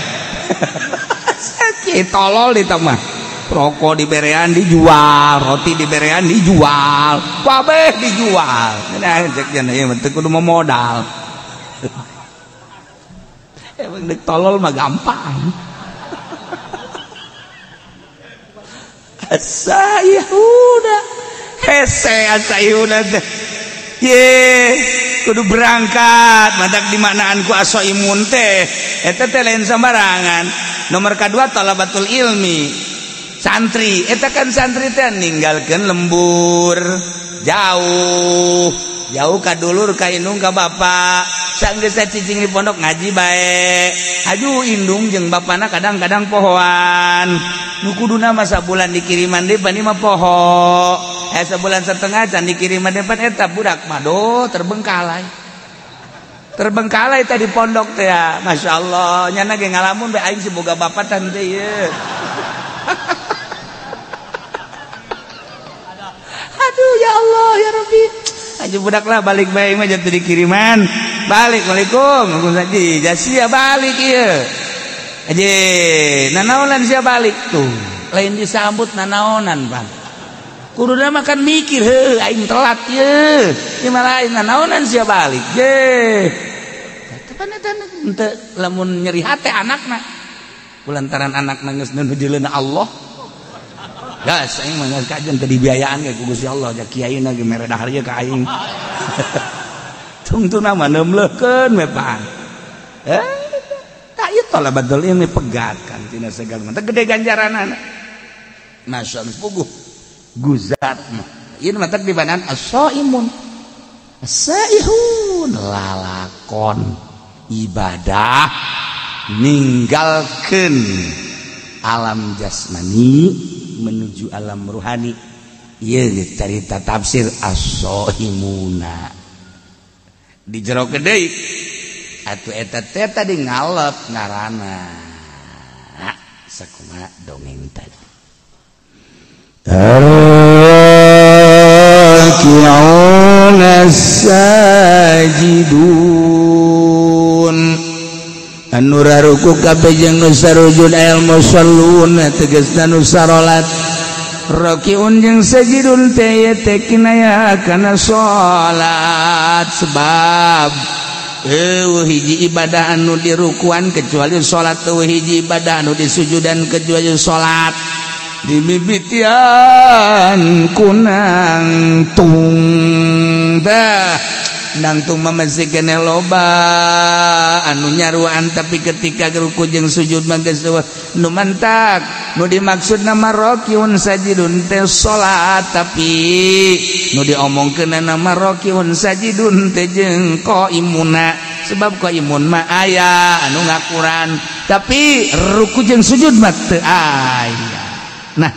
sakit tolol di mah rokok diberean dijual roti diberean dijual kabeh dijual nah ceknya ieu teu kudu modal emang dek tolol mah gampang asayuda hese asayuda ye kudu berangkat madak di manaan ku aso imun teh eta teh lain sembarangan nomor kedua talabatul ilmi santri eta kan santri teh ninggalkeun lembur jauh ka dulur ka indung ka bapak sanggeus cicing di pondok ngaji bae haju indung jeung bapana kadang-kadang pohoan nu kuduna mah sabulan dikiriman depan ieu mah poho sabulan setengah can dikiriman depan eta budak mah terbengkalai tadi pondok teh ya masyaallah nyana ge ngalamun bae aing siboga bapatan teh ieu aduh ya Allah ya Rabbi aja budak lah balik bae mah jatuh dikiriman balik Waalaikum Haji jasia balik ieu aja nanaonan sia balik tuh lain disambut nanaonan Bang kuduna makan mikir heuh aing telat ieu ieu mah lain nanaonan sia balik ye eta pan eta henteu lamun nyeri hate anakna kulantaran anak nangis nujuleuna Allah. Gas aing mah kajian teu dibiayaan ge ku Gusti Allah, ja kiaina ge mere dahar ge ka aing. Tungtuna mah neumleukeun we Pak. Tah ieu tola badal ini pegat kan tina segala mah. Gede ganjaranana. Masyaallah puguh guzat mah. Ieu mah teh dibanan as-shaimun. As-saihun lalakon ibadah ninggalkeun alam jasmani menuju alam ruhani. Ieu carita tafsir as-shaimuna. Di jero deui atuh eta teh tadi ngalep ngaranna sakumaha dongeng tadi raki'una sajidun anu raruku kabeh jeung nu sarujud ilmu shallun tegasna nu sarolat raki'un jeung sajidun teh teh kinaya kana salat sebab hiji ibadah anu dirukuan kecuali salat teu hiji ibadah anu disujudan kecuali salat dimimitian kunang tung dah nangtung mamesi keneh loba anu nyaruan tapi ketika ruku jeung sujud mah geus nu mantak nu dimaksud nama rakiun sajidun teh salat tapi nu diomongkeun nama rakiun sajidun teh jeung qaimuna sebab qaimun mah aya anu ngakuran tapi ruku jeung sujud mah teu aya. Nah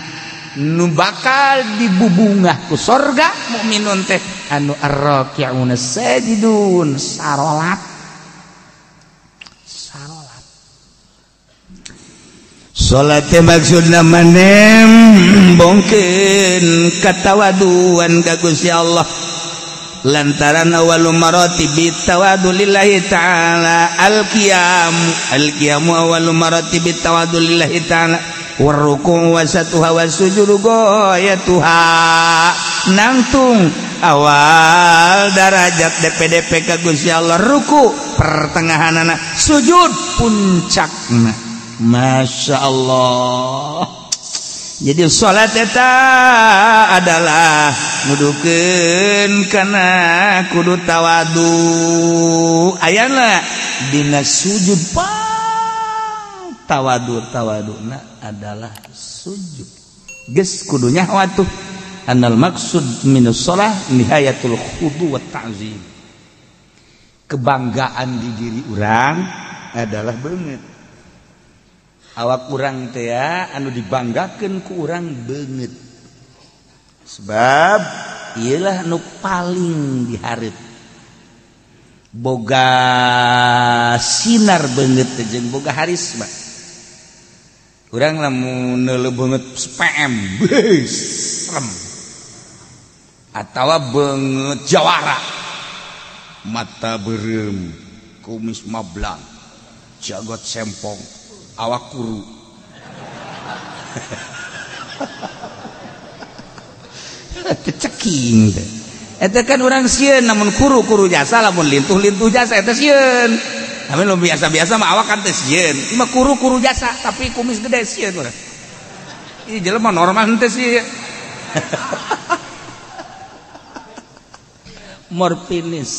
nu bakal dibubungah ku sorga mukminun teh anu ar-raki'una sajidun sarolat salat teh maksudna manembongkeun katawaduan ka Gusti Allah lantaran awalul maratibit tawadu lillahi ta'ala al-qiyamu awalul maratibit tawadu lillahi ta'ala waruku wasatuha wasujudu goyatuha nangtung awal darajat DPDP ka Gusti Allah ruku pertengahanana sujud puncakna. Masya Allah. Jadi salat eta adalah nudukeun kana kudu tawadu ayana dina sujud tawaduna adalah sujud geus kudunya watuh annal maksud minus shalah nihayatul khudu wa ta'zim kebanggaan di diri urang adalah beungeut awak urang teh anu dibanggakeun ku urang beungeut sebab iyalah nu paling dihareup boga sinar beungeut jeung boga harisma. Urang lamun neuleuh beungeut SPM serem atawa beungeut jawara mata beureum kumis mablang jagot sempong awak kuru keceking teh eta kan urang sieun namun kuru jasa lamun lintuh jasa eta sieun. Tapi lo biasa-biasa mah awak kan teh sieun. Ieu mah kuru jasa tapi kumis gede sieun urang. Ieu jelema normal teh sieun. Morpinis.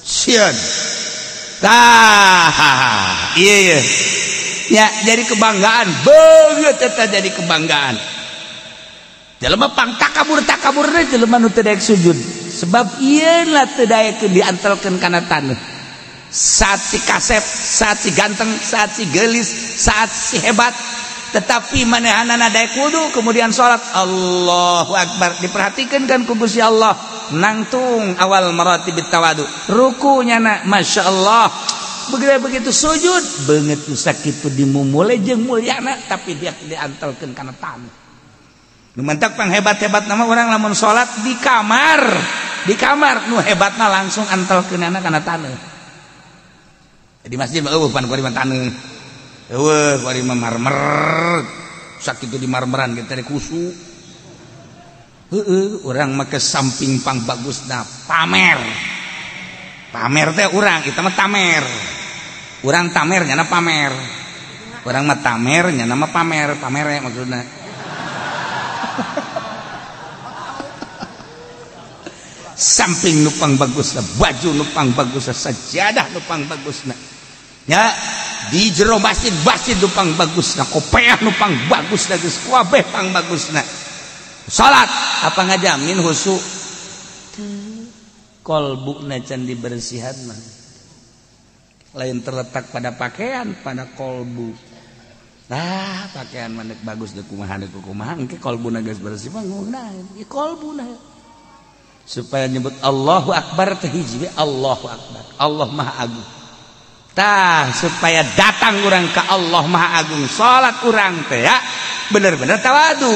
Sieun. Tah. Iya. Ya jadi kebanggaan beungeut eta jadi kebanggaan. Jelema pang takabur teh jelema nu teu daek sujud. Sebab ieu lah teu daek diantelkeun kana taneuh. Saat si kasep, saat si ganteng, saat si gelis, saat si hebat, tetapi manehanana daek wudu kemudian sholat Allahu Akbar diperhatikan kan ku Gusti Allah nangtung awal maratibit tawadu rukunya na Masya Allah begitu sujud beungeut sakitu dimumule jeung mulyana tapi dia diantelkeun kana tamu nu mantak pang hebat-hebat nama orang lamun sholat di kamar nu hebatna langsung antelkeunana kana taneuh. Di masjid mah eueuh pan kuari mah taneuh. Eueuh kuari mah marmer. Sakitu di marmeran kita teh kusu. Heueuh urang mah ke samping pang bagusna pamer. Pamer teh urang kita mah tamer. Urang tamer nyana pamer. orang mah tamernya nama pamer ya maksudnya. Samping nupang bagusna, baju nupang bagusna, sajadah nupang bagusna. Ya, di jero masjid nupang bagusna, kopiah nupang bagusna, geus kabeh pang bagusna. Salat apa ngajamin husu? Kolbuna can dibersihan mah. Lain terletak pada pakaian, pada kolbu. Nah, pakaian mana bagus deh kumaha engke kolbuna geus bersih mah ngeunaheun, ieu kolbuna. Supaya nyebut Allahu Akbar teh hiji Allahu Akbar, Allah Maha Agung. Tah supaya datang urang ka Allah Maha Agung, salat urang teh ya bener-bener tawadu.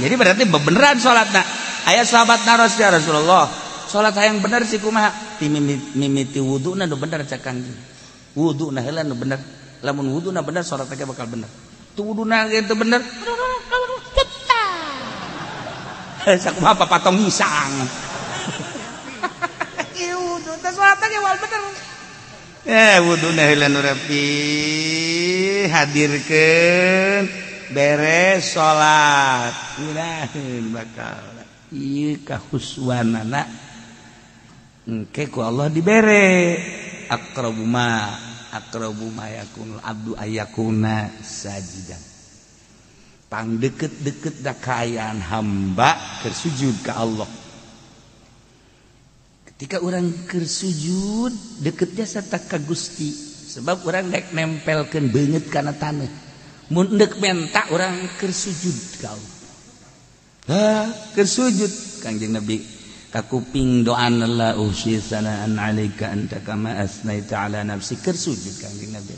Jadi berarti beneran salatna. Aya sahabatna Rasulullah, salat hayang bener sih kumaha? Ti mimiti wuduna nu bener cak Kangjeng. Wuduna heula nu bener. Lamun wuduna bener salat teh bakal bener. Tu wuduna ge teu bener. Sakumaha papatong hisang. Wudu teh salat teh wal bener. Wuduna heula nu rapi hadirkeun beres salat. Mudahan bakal ieu kahuswanana engke ku Allah dibere. Aqrabu ma yakunul abdu ayyakuna sajidan. Pang deket-deket da kaayaan hamba keur sujud ka Allah. Ketika orang keur sujud deketnya sarta ka Gusti, sebab orang dek nempelkeun beungeut kana taneuh. Mun deuk menta orang keur sujud ka Allah. Keur sujud Kangjeng Nabi kakuping doana la usi sanaan alaika anta kama asnaita ala nafsi keur sujud Kangjeng Nabi.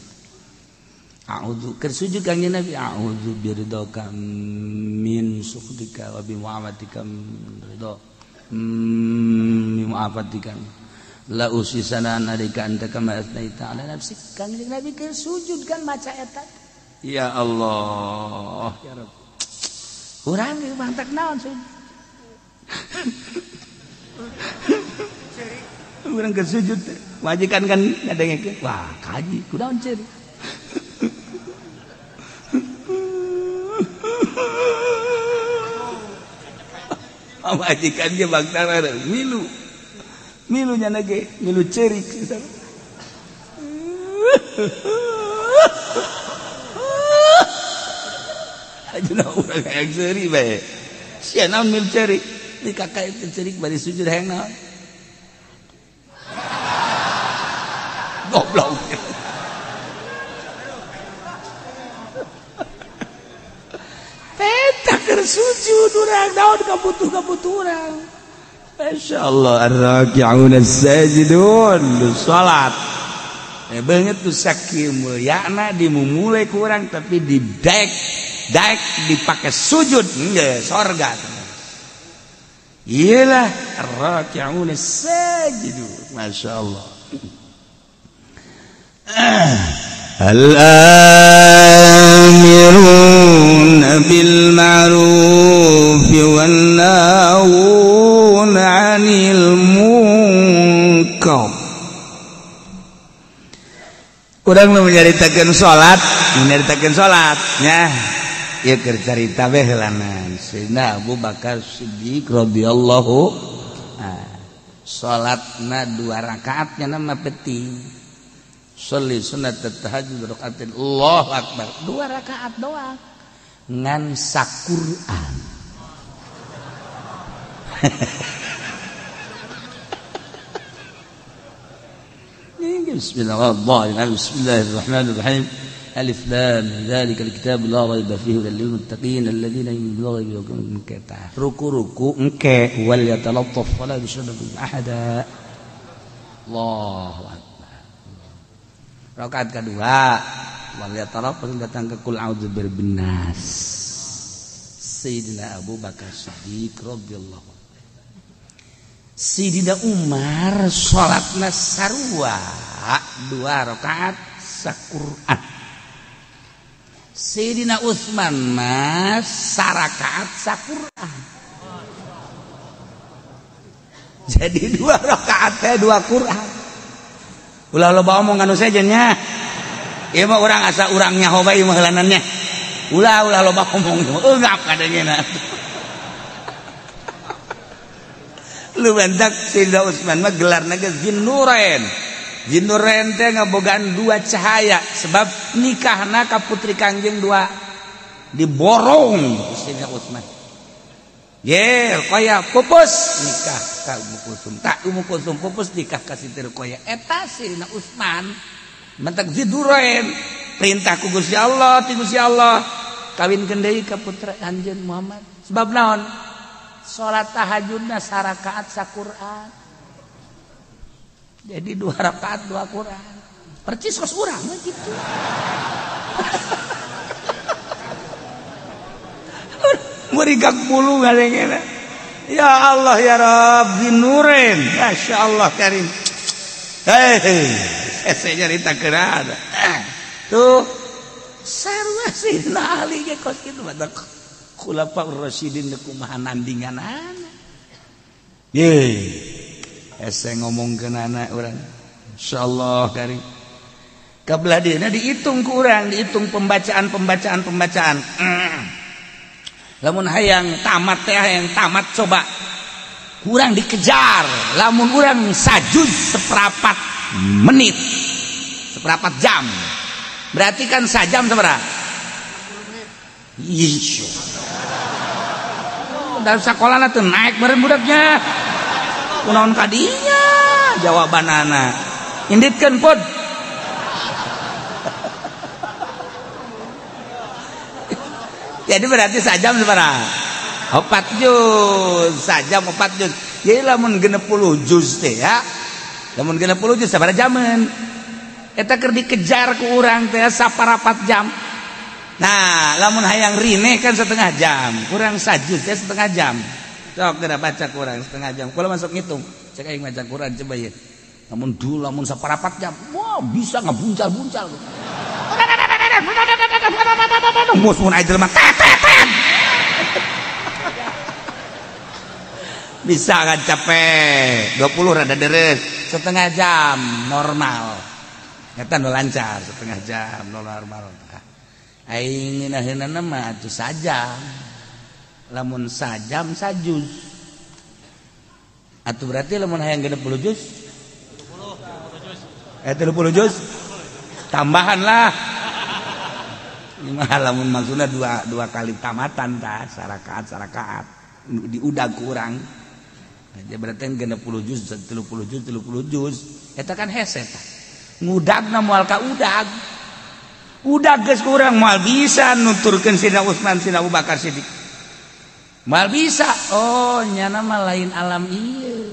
A'udzu keur sujud Kangjeng Nabi a'udzu biridaka min sukhtika wa bi mu'amatika ridha min mu'afatika la usi sanaan alaika anta kama asnaita ala nafsi. Kangjeng Nabi keur sujud kan maca eta. Ya Allah ya Rabb. Urang ge mantak naon sih? Urang keur sujud majikan kan ngadengekeun. Wah, kaji kunaon ceurik. Majikan ge baktara milu. Milu nya ge, milu ceurik. Ajeuna urang hayang seuri bae. Sia naon mil cerik? Di kakak itu cerik bari sujud hayang naon? Goblok. Eta keur sujud urang naon kabutuh urang. Masyaallah ar-raki'un as-sajidun salat. Beungeut tuh sakieu mulyana dimumulai ku urang tapi didek dipakai sujud enggak sorga. Iyalah ar-raki'un as-sajidun. Masyaallah. Al-amirun bil ma'ruf wan nahun 'anil munkar. Urang nu nyaritakeun salat nya ieu keur carita bae heulanan Sayyidina Abu Bakar Siddiq radhiyallahu salatna 2 rakaat nya mah penting. Sholli sunnat tahajud rakaatin Allahu akbar 2 rakaat doang ngan saquran. Bismillahirrahmanirrahim. Alif lam dzalikal kitab la raiba fihi lil muttaqin alladziina yu'minuuna bil ghaibi ruku engke wal yatalattaf wala yushriku ahada. Allahu akbar. Rakaat kedua wal yatalattaf datang ke qul a'udzu birabbin nas. Sayyidina Abu Bakar Siddiq radhiyallahu. Sayyidina Umar salatna sarua 2 rakaat saquran. Sayyidina Utsman mah sarakaat saquran. Jadi 2 rakaat teh 2 Quran. Ulah loba omong anu saja nya. ieu mah urang asa urang nyaho bae mah heulanannya ulah loba ngomong eungap kadengena lu bentak Sayyidina Utsman mah gelarna ge Zinnurain. Zinnurain teh ngabogaan dua cahaya sebab nikahna ka putri Kangjeng dua diborong Sayyidina Utsman. Ye, Ruqayyah pupus nikah ka Ummu Kulsum. Tak Ummu Kulsum pupus nikah ka Siti Ruqayyah. Eta Sayyidina Utsman mentak Zinnurain perintah ku Gusti Allah, ti Gusti Allah kawinkeun deui ka putra Anjeun Muhammad. Sebab naon? Salat tahajudna sarakaat saquran. Jadi 2 rakaat 2 Quran. Percis kos urang gitu. Murigak bulu ngalengena. Ya Allah ya Rabb Zinnurain. Masya Allah karim. Hei, saya cerita kerana. Tuh, sarua Sayyidina Ali ge kos kitu mah Khulafaur Rasyidin kumaha nandinganan. Ye. Ese ngomongkeun anak urang. Insyaallah karim. Kabelah dieuna dihitung ku urang, dihitung pembacaan. Lamun hayang tamat teh hayang tamat coba. Urang dikejar, lamun urang sajud seperempat menit. Seperempat jam. Berarti kan sajam sabaraha? 10 menit. Insyaallah. Dan sakolana teu naik meureun budaknya. Kunaon kadinya jawabanana. Inditkeun pod. Jadi berarti sajam sabaraha? 4 juz. Sajam 4 juz. Jadi lamun 60 juz teh ya. Lamun 60 juz sabaraha jaman? Eta keur dikejar ku urang teh saparapat jam. Nah, lamun hayang rine kan setengah jam. Kurang sajud teh setengah jam. Sok geura baca kurang setengah jam. Kula masuk ngitung. Cek aing maca Quran coba ye. Lamun saparapat jam. Wah, bisa ngabuncal-buncal. Mus mun aya jelema bisa kan capek 20 rada deres setengah jam normal eta nu lancar setengah jam normal aing ngeunaheunana mah atuh sajam lamun sajam sajuz atuh berarti lamun hayang 60 juz 30 juz tambahan lah lamun maksudna dua kali tamatan tah sarakaat diudag kurang jadi berarti 60 juz 30 juz eta kan hese tah ngudagna moal ka udag geus kurang moal bisa nuturkeun Sayyidina Utsman Sayyidina Abu Bakar Siddiq moal bisa oh nyana mah lain alam ieu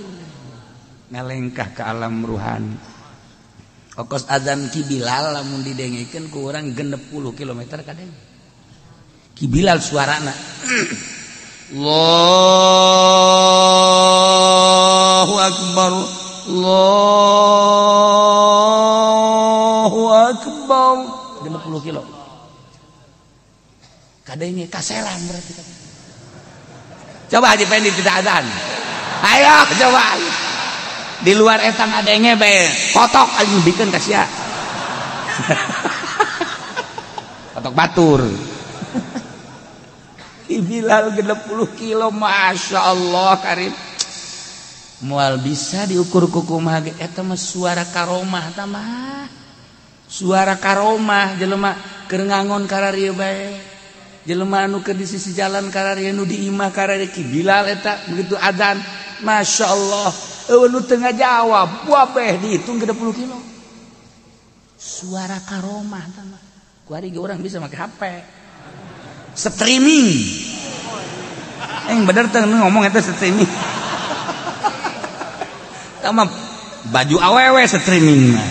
ngalengkah ke alam ruhani. Okos adzan Ki Bilal lamun didengekeun ku urang 60 km kadeng. Ki Bilal suarana. Allahu akbar. Allahu akbar. 60 kilo. Kadenge kaselan berarti. Coba Haji Pendi tidak adzan. Ayo coba. Di luar etang adenge bae kotok aing bikin ka sia. Kotok batur. Ki Bilal 60 kilo Masya Allah karim. Moal bisa diukur ku kumaha ge eta mah suara karomah tah mah. Suara karomah jelema keur ngangon kararieu bae. Jelema anu keur di sisi jalan kararieu nu di imah kararieu Ki Bilal eta begitu adzan Masya Allah. Nu tengah jawab buabeh dihitung 30 kilo suara karomah tama kuari ge urang bisa make HP streaming bener teh ngomong eta streaming tama baju awewe streaming mah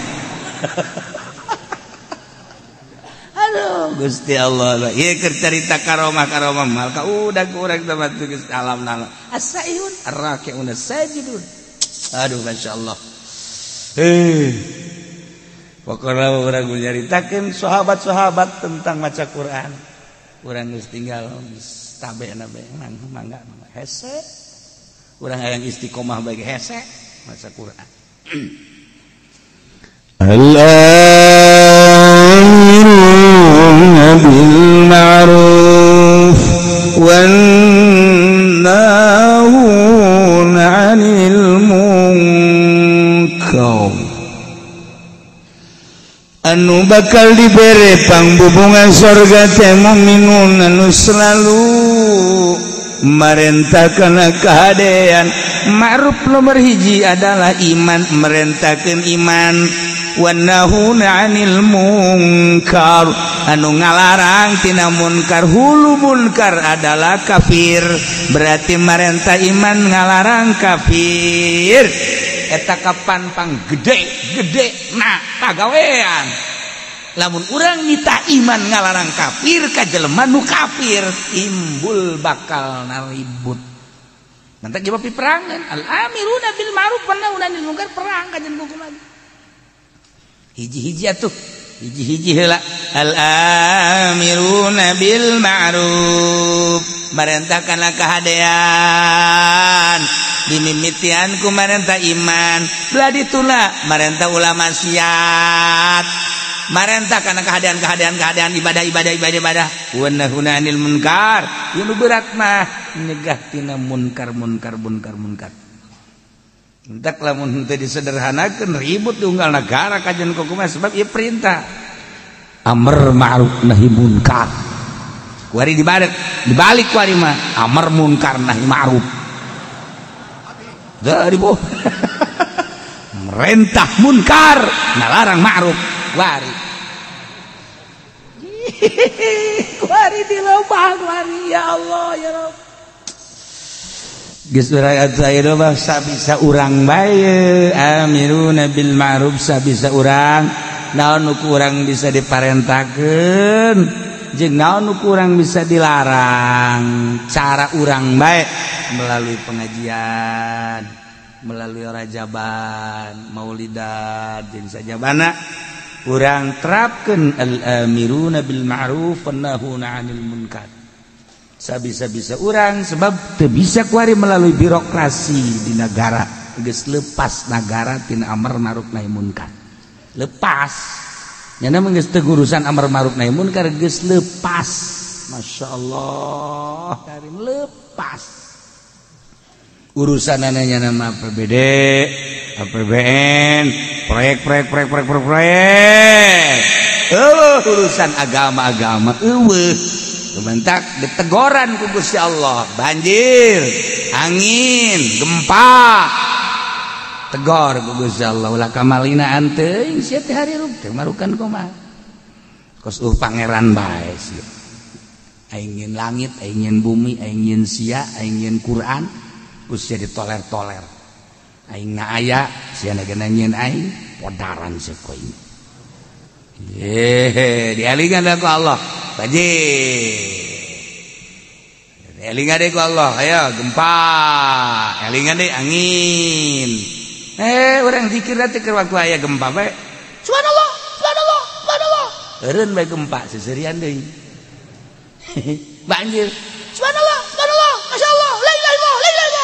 aduh Gusti Allah ieu keur carita karomah mal ka udag urang teh geus alam nala asaihun arraqiun sajidun. Aduh Masya Allah. Pokoknya orang menyaritakan sahabat-sahabat tentang maca Quran. Orang geus tinggal tabena bae mangga hese. Urang hayang istiqomah bagi hese maca Quran. Allah anu bakal dibere pangbubungan surga teh mukminun anu selalu merentahkeun kahadean. Ma'ruf nomor hiji adalah iman, merentahkeun iman. Wa nahuna 'anil munkar, anu ngalarang tina munkar. Hulu munkar adalah kafir, berarti merentah iman ngalarang kafir. Eta kapan pang gede nah pagawean. Lamun urang nita iman ngalarang kafir ka jelema nu kafir, timbul bakal naribut. Nanti jawab perangan. Al-amiruna bil ma'ruf wa nahuna 'anil munkar, perang kajen hukum lagi. Hiji-hiji atuh. Hiji-hiji heula. Al-amiruna bil ma'ruf, merentahkanlah kahadean. Dimimitian ku merentah iman. Belah dituna merentah ulama maksiat. Merentah karena keadaan ibadah. Wa nahuna 'anil munkar. Ieu berat mah nyegah tina munkar. Entak lamun teu disederhanakeun ribut diunggal negara kajian hukum sebab ieu perintah amr ma'ruf nahi munkar. Kuari dibalik kuari mah amr munkar nahi ma'ruf. Dari boh. Merentah munkar, nalarang ma'ruf. Kuari dilobah kuari ya Allah ya Rabb. Geus urang atuh mah sabisa urang bae amiruna bil ma'ruf, sabisa urang naon nu urang bisa diparentahkeun jeung naon nu urang bisa dilarang. Cara urang bae melalui pengajian, melalui rajaban, maulidan jeung sajabana urang terapkeun al-amiruna bil ma'ruf wan nahuna 'anil munkar. Sabisa-bisa urang sebab teu bisa kuari melalui birokrasi di negara, geus lepas negara tina amar ma'ruf nahi munkar. Lepas nyana mah geus teu urusan amar ma'ruf nahi munkar, geus lepas. Masyaallah karim lepas. Urusan ananya nama APBD, APBN, proyek. Urusan agama eueuh. Sebentak ditegoran ku Gusti Allah, banjir, angin, gempa. Tegor ku Gusti Allah, ulah kamalina anteuing sia teh hari rub teh marukan kumaha. Kos pangeran bae sia. Aing langit, aing bumi, aing sia, aing Quran, Gusti ditoler-toler. Aing aya, sia nagana nyeun aing, podaran sia ku aing. Dialingan ku Allah. Banjir, elingan deh ku Allah, ayo gempa, elingan deh angin. Orang zikir nanti ke waktu aya gempa bae. Subhanallah. Eureun bae gempa seserian deui. Banjir. Subhanallah, masyaallah, la ilaha illallah.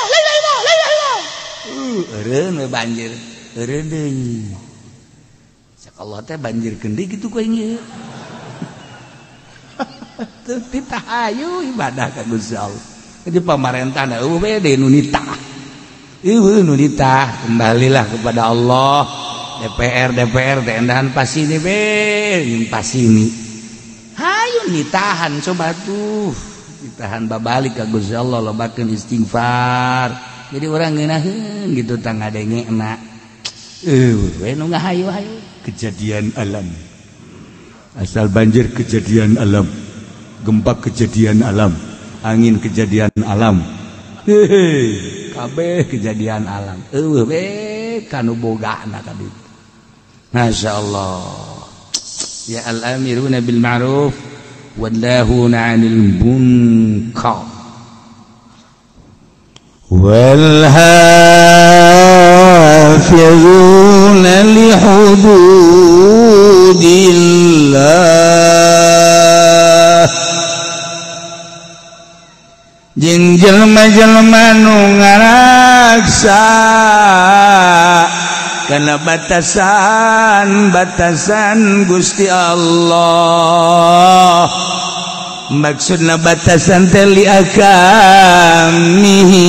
Eureun bae banjir, eureun deui. Sak Allah teh banjir deui kitu ku aing. Ditahayu ibadah ka Gusti Allah. Jadi pamarentahna eueuh bae deui nu nitah. Kembalilah kepada Allah. DPR teh endahan pasini be, jeung pasini. Hayu nitahan coba tuh. Ditahan babalik ka Gusti Allah, lobakeun istighfar. Jadi urang ngeunaheun gitu tang ngadengena. We nu ngahayu-hayu kejadian alam. Asal banjir kejadian alam. Gempa kejadian alam, angin kejadian alam, kabeh kejadian alam. Kanu bogana kaditu. Masyaallah. Ya al-amiruna bil ma'ruf wan nahuna 'anil munkar wal hafizuna li hududillah. Jeung jelema-jelema nu ngaraksa kana batasan Gusti Allah. Maksudna batasan teh li akamihi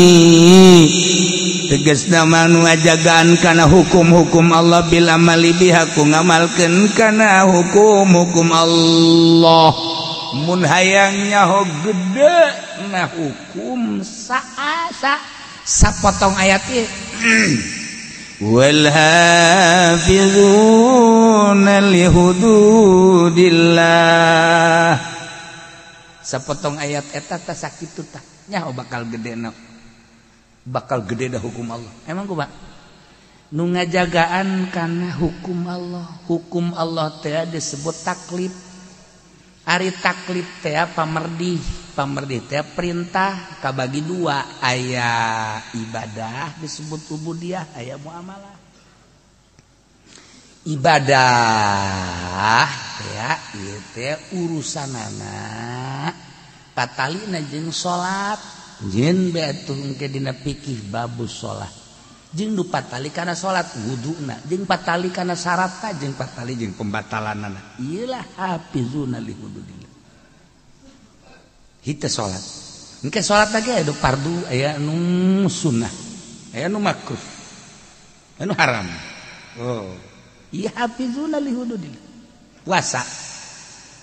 tegasna manu ngajagaan kana hukum-hukum Allah bil amali biha ku ngamalkeun kana hukum-hukum Allah mun hayang nyaho gede na hukum sapotong ayat ieu wal hafizuna li hududillah sapotong ayat eta teh sakitu tah nyaho bakal gede dah hukum Allah. Emang kumaha? Nu ngajagaan kana hukum Allah teh disebut taklif. Ari taklif teh pamerdih teh perintah kabagi dua, aya ibadah disebut ubudiyah, aya muamalah. Ibadah ieu teh urusanana patalina jeung salat. Jin betung ke dina pikih babus sholat jeung nu patali kana sholat wuduna jeung patali kana syaratna jeung patali jeung pembatalanana iyalah hafizuna li hududillah hite sholat engke sholat lagi aya fardu aya nu sunnah aya nu makruh anu haram iya hafizuna li hududillah puasa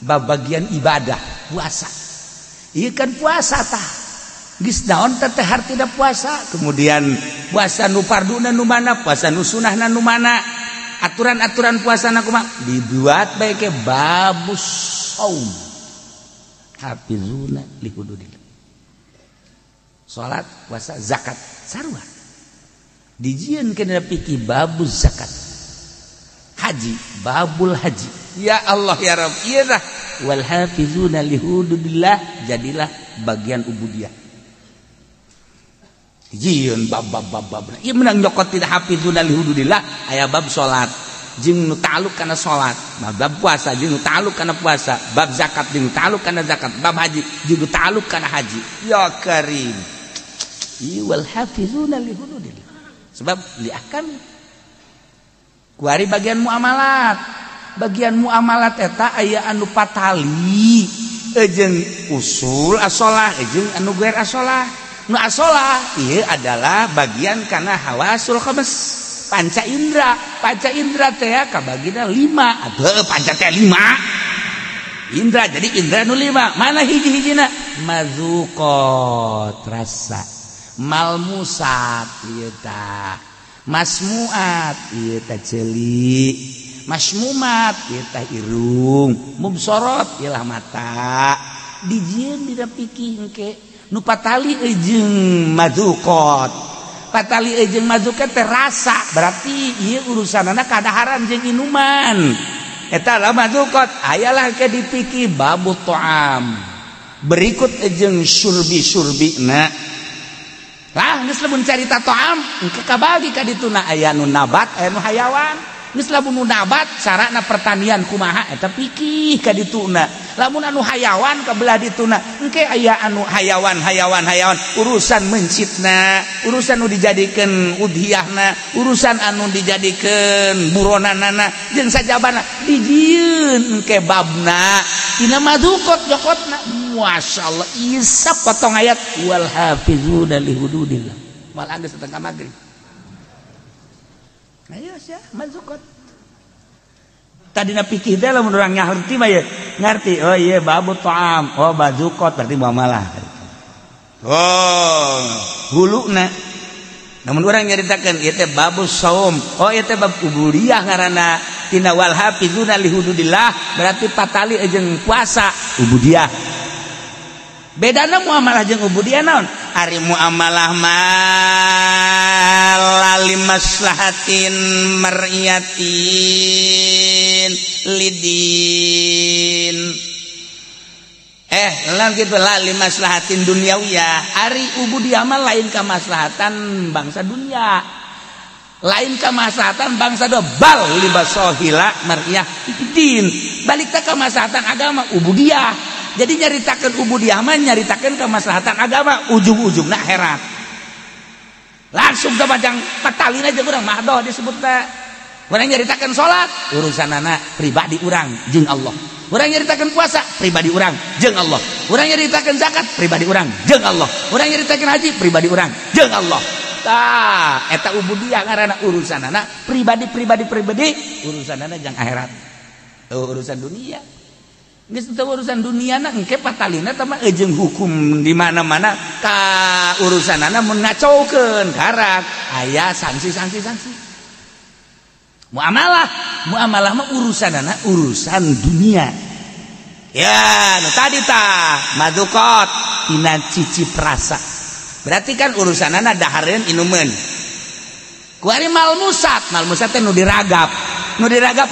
bagian ibadah puasa ieu kan puasa tah geus naon teh hartina puasa kemudian puasa nu farduna nu mana puasa nu sunahna nu mana aturan-aturan puasana kumaha dibuat bae ke babus saum hafizuna li hududillah salat puasa zakat sarua dijieun kana pikir babus zakat haji babul haji ya Allah ya Rabb ieu tah wal hafizuna li hududillah jadilah bagian ubudiyah jieun bab ieu menang nyokot tidak hafizuna li hududillah aya bab salat jeung nu ta'alluq kana salat bab puasa jeung nu ta'alluq kana puasa bab zakat jeung nu ta'alluq kana zakat bab haji jeung nu ta'alluq kana haji ya karim wal hafizuna li hududillah sebab li ahkam kuari bagian muamalat eta aya anu patali jeung usul as-shalah jeung anu guer as-shalah nu asolah ieu adalah bagian kana hawasul khams panca indra teh kabagina 5 atuh panca teh 5 indra jadi indra nu 5 mana hiji-hijina mazuqat rasa malmusat ieu tah masmuat ieu tah ceuli masmumat ieu tah irung mubsarat ieu lah mata dijieun dina pikih engke nu patali jeung mazuqat patali jeung mazuqat teh rasa berarti ieu urusanana kadaharan jeung inuman eta lah mazuqat ayalah ke dipiki babut ta'am berikut jeung syurbina lah geus lamun carita ta'am engke kabagi ka dituna aya nu nabat aya nu hayawan geus lamun nu nabat sarana pertanian kumaha eta pikih ka dituna lamun anu hayawan kabelah dituna engke aya anu hayawan urusan mencitna urusan anu dijadikeun udhiyahna urusan anu dijadikeun buronanana jeung sajabana dijieun engke babna tina mazuqat jokotna masyaallah isa potong ayat wal hafizuna li hududillah mal geus setengah magrib ayo sia mazuqat tadina pikir teh lamun urang ngarti mah ya ngarti oh iya babut ta'am oh mazuqat berarti muamalah oh huluna namun urang nyaritakeun ieu teh babus saum oh ieu teh bab ubudiyah ngaranna tina wal hafizuna li hududillah berarti patali jeung puasa ubudiyah bedana muamalah jeung ubudiyah naon ari muamalah lali maslahatin mar'iyatin lidin lan kitu lali maslahatin dunyawiyah ari ubudiyah mah lain ka maslahatan bangsa dunia lain ka maslahatan bangsa do bal libasahila mar'iyah din balik ta ka maslahatan agama ubudiyah jadi nyaritakeun ubudiyah mah nyaritakeun ka maslahatan agama ujung-ujungna akhirat langsung ke bajang patalina jeung urang mahdoh disebutna urang nyaritakeun salat urusanana pribadi urang jeung Allah urang nyaritakeun puasa pribadi urang jeung Allah urang nyaritakeun zakat pribadi urang jeung Allah urang nyaritakeun haji pribadi urang jeung Allah eta ubudiyah ngaranna urusanana pribadi urusanana jang akhirat urusan dunia geus teu urusan duniana engke patalina teh mah jeung hukum di mana-mana ka urusanana mun ngacaukeun karak aya sanksi muamalah mah urusanana urusan dunia ya nu tadi tah madukot tina cicip rasa berarti kan urusanana dahareun inumeun kuari malmusat teh nu diragap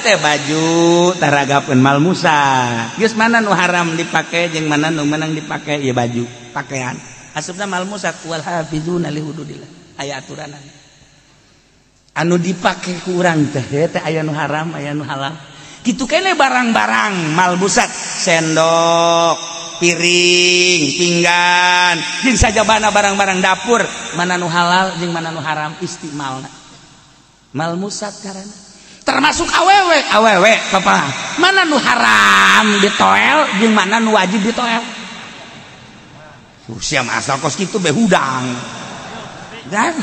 teh baju taragapeun malmusat geus mana nu haram dipake jeung mana nu meunang dipake ya baju pakaian asupna malmusat wal hafizuna li hududillah aya aturan anu dipake ku urang teh aya nu haram aya nu halal kitu keneh barang-barang malmusat sendok piring, pinggan, jeung sajabana barang-barang dapur, mana nu halal jeung mana nu haram istimalna. Malmusat karana. Termasuk awewe papa. Mana nu haram ditoel jeung mana nu wajib ditoel. Sia asal kos kitu behudang. Dan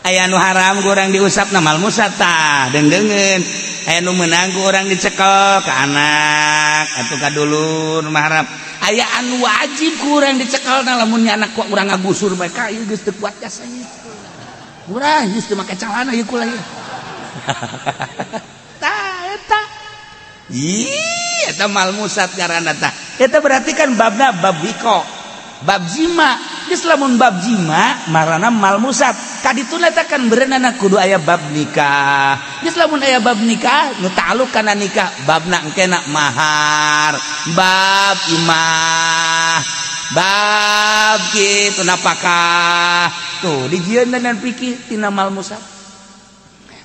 aya nu haram ku urang diusapna malmusat tah deungeun. Aya nu meunang ku urang dicekel ka anak atuh ka dulur mahram aya anu wajib ku urang dicekelna lamun anak ku urang ngagusur bae ka ieu geus teu kuat jasanya urang geus teu make calana ieu kula ieu tah eta eta malmusat ngaranna tah eta berarti kan babna bab wiko bab jima geus lamun bab jima marana malmusat kadituna teh kan berenana kudu aya bab nikah geus lamun aya bab nikah nu ta'alluq kana nikah babna engkena mahar bab imah bab kitu napakah tuh dijieun dan pikir tina malmusat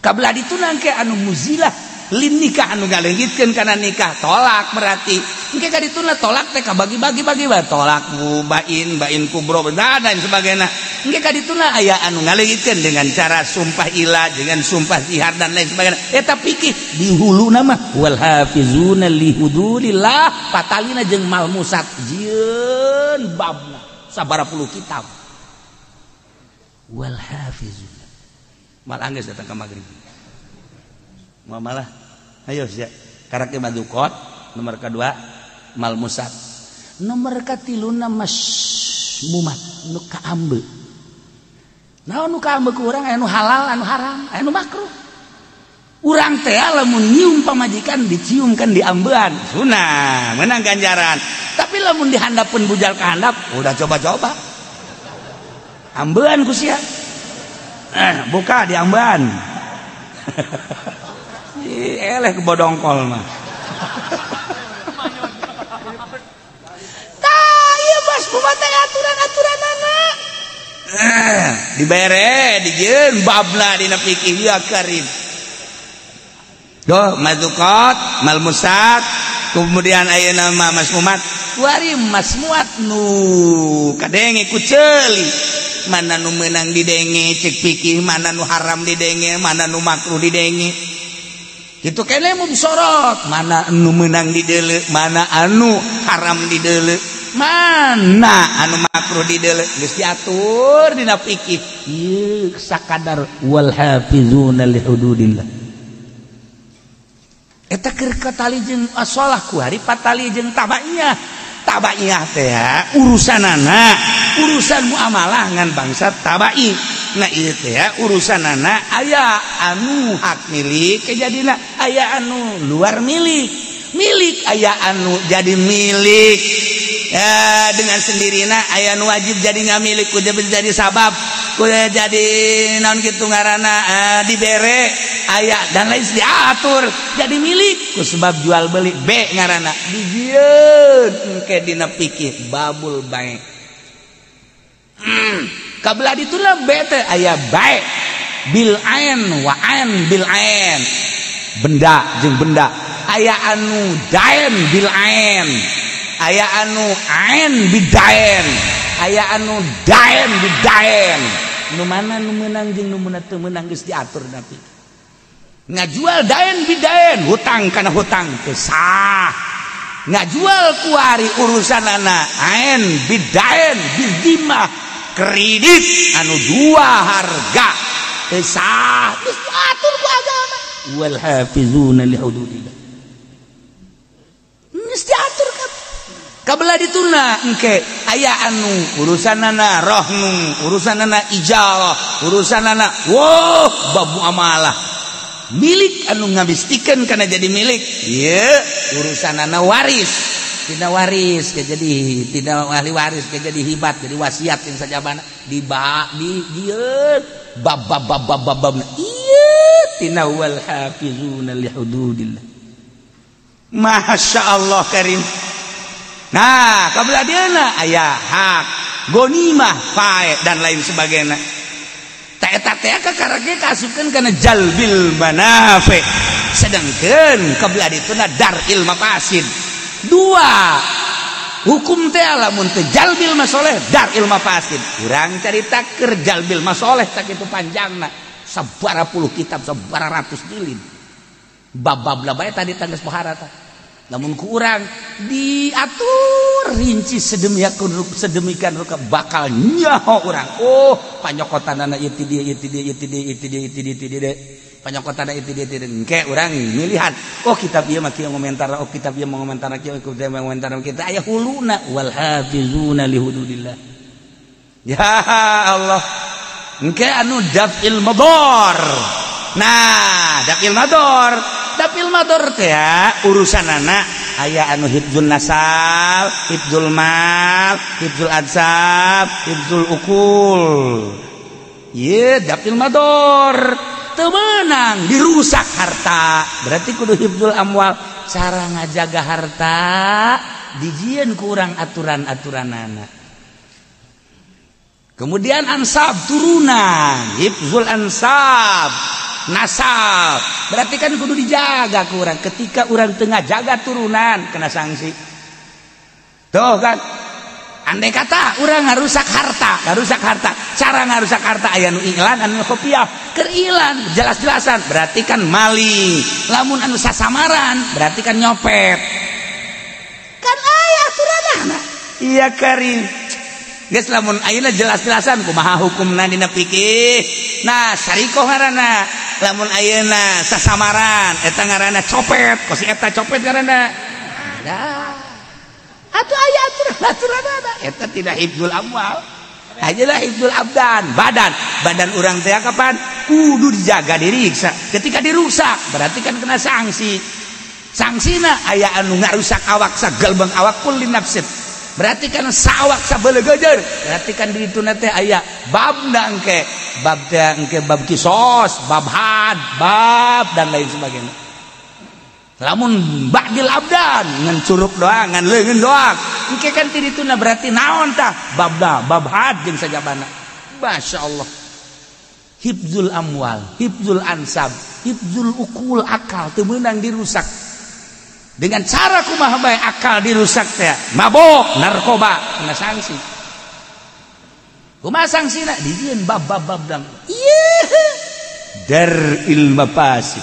kabelah dituna engke anu muzilah lin nikah anu ngaleungitkeun kana nikah tolak berarti engke kadituna tolak teh kabagi-bagi bae tolak bain kubro dan sebagainya engke kadituna aya anu ngaleungitkeun dengan cara sumpah ilah dengan sumpah zihar dan lain sebagainya eta pikih di huluna mah wal hafizuna li hududillah patalina jeung malmusat jieun babna sabaraha puluh kitab wal hafizuna mal anggeus datang ka magrib malah ayo sia karake madukot nomor kedua malmusat nomor katiluna masmumat nu kaambe naon nu kaambe ku urang anu halal anu haram anu makruh urang teh lamun nyium pamajikan diciumkan di ambean sunah menang ganjaran tapi lamun dihandapeun bujal ka handap udah coba-coba ambean ku sia buka di ambean eleh ke bodongkol mah tah ieu mas kumaha aturan-aturanana dibere dijieun babna dina fikih ya karim doh madzuqat malmusat kemudian ayeuna mah masmumat kuari masmuat nu kadenge ku ceuli mana nu meunang didenge cek fikih mana nu haram didenge mana nu makruh didenge itu kene mumsorot mana anu meunang dideuleu mana anu haram dideuleu mana anu makruh dideuleu geus diatur dina fikih ieu sakadar wal hafizuna li hududillah eta keur katali jeung asalah ku hari patali jeung tabaiyah teh urusan muamalah ngan bangsa tabai nah ieu teh urusanana aya anu hak milik kejadina aya anu luar milik aya anu jadi milik ya, dengan sendirina aya anu wajib jadi ngamilik kudu jadi sabab kudu jadi naon kitu ngaranna dibere aya dan lain diatur jadi milik ku sebab jual beli B ngaranna dijieun engke dina fikih babul bai kabelah dituna B teh aya bai bil ain wa ain bil ain benda jeung benda aya anu daen bil ain aya anu ain bidaen aya anu daen bidaen nu mana nu meunang jeung nu teu meunang geus diatur napi ngajual daen bidaen hutang kana hutang teu sah ngajual kuari urusanana ain bidaen bizimah kredit anu dua harga sah geus diatur ku agama wal hafizuna li hududillah geus diatur kabelah dituna engke aya anu urusanana roh nu urusanana ijalah urusanana bab muamalah milik anu ngabistikeun kana jadi milik ieu urusanana waris tina waris ke jadi tina ahli waris ke jadi hibat jadi wasiat yang sajabana di dieu bab ieu tina wal hafizuna li hududillah masyaallah karim. Nah, kabelah dieuna aya hak, gonimah, fae dan lain sebagainya. Ta eta teh kakarage kasupkeun kana jalbil manafi. Sedengkeun kabelah dituna daril mafasid. Dua hukum teh lamun teh jalbil masoleh, daril mafasid. Urang carita keur jalbil masoleh tak kitu panjangna. Sabaraha puluh kitab, sabaraha ratus jilid. Bab-bab bae tadi tangges pohara tah. Namun ku urang diatur rinci sedemikian rupa bakal nyaho urang panyokotanana ieu ti dieu panyokotanana ieu ti dieu engke urang milihan kitab ieu mah kieu ngomentar kitab ieu ngomentar kieu ngomentar kita aya huluna wal hafizuna li hududillah ya Allah engke anu dafil madar nah dafil mador teh urusanana aya anu hifdzul nasal, hifdzul mal, hifdzul adsab, hifdzul ukul. Ieu dafil mador teu meunang dirusak harta. Berarti kudu hifdzul amwal, cara ngajaga harta dijieun ku urang aturan-aturanana. Kemudian ansab turunan, hifdzul ansab. Nasab berarti kan kudu dijaga ku urang ketika urang tengah jaga turunan kena sanksi tuh kan andai kata urang ngarusak harta cara ngarusak harta aya nu iklan anu kopiah keur iklan jelas-jelasan berarti kan maling lamun anu sasamaran berarti kan nyopet kan aya aturanana iya karim geus lamun ayeuna jelas-jelasan kumaha hukumna dina fikih nah sarikoh ngaranna lamun ayeuna sasamaran eta ngaranna copet kosi eta copet ngaranna nah atuh aya aturan-aturanna eta tidak hifdzul amwal ajalah hifdzul abdan badan urang teh kapan kudu dijaga diriksa ketika dirusak berarti kan kena sangsina aya anu ngarusak awak sagalbang awak kulli nafsin berarti kan sawak sabelegejer berarti kan di dituna teh aya babna engke bab teh engke bab kisos bab had bab dan lain sebagainya lamun ba'dil abdan ngan curug doang ngan leungeun doang engke kan di dituna berarti naon tah bab had jeung sajabana masyaallah hifdzul amwal hifdzul ansab hifdzul ukul akal teu meunang dirusak dengan cara kumaha bae akal dirusak teh mabok narkoba kena sanksi kumaha sangsina dijieun bab dang ieu daril mafasid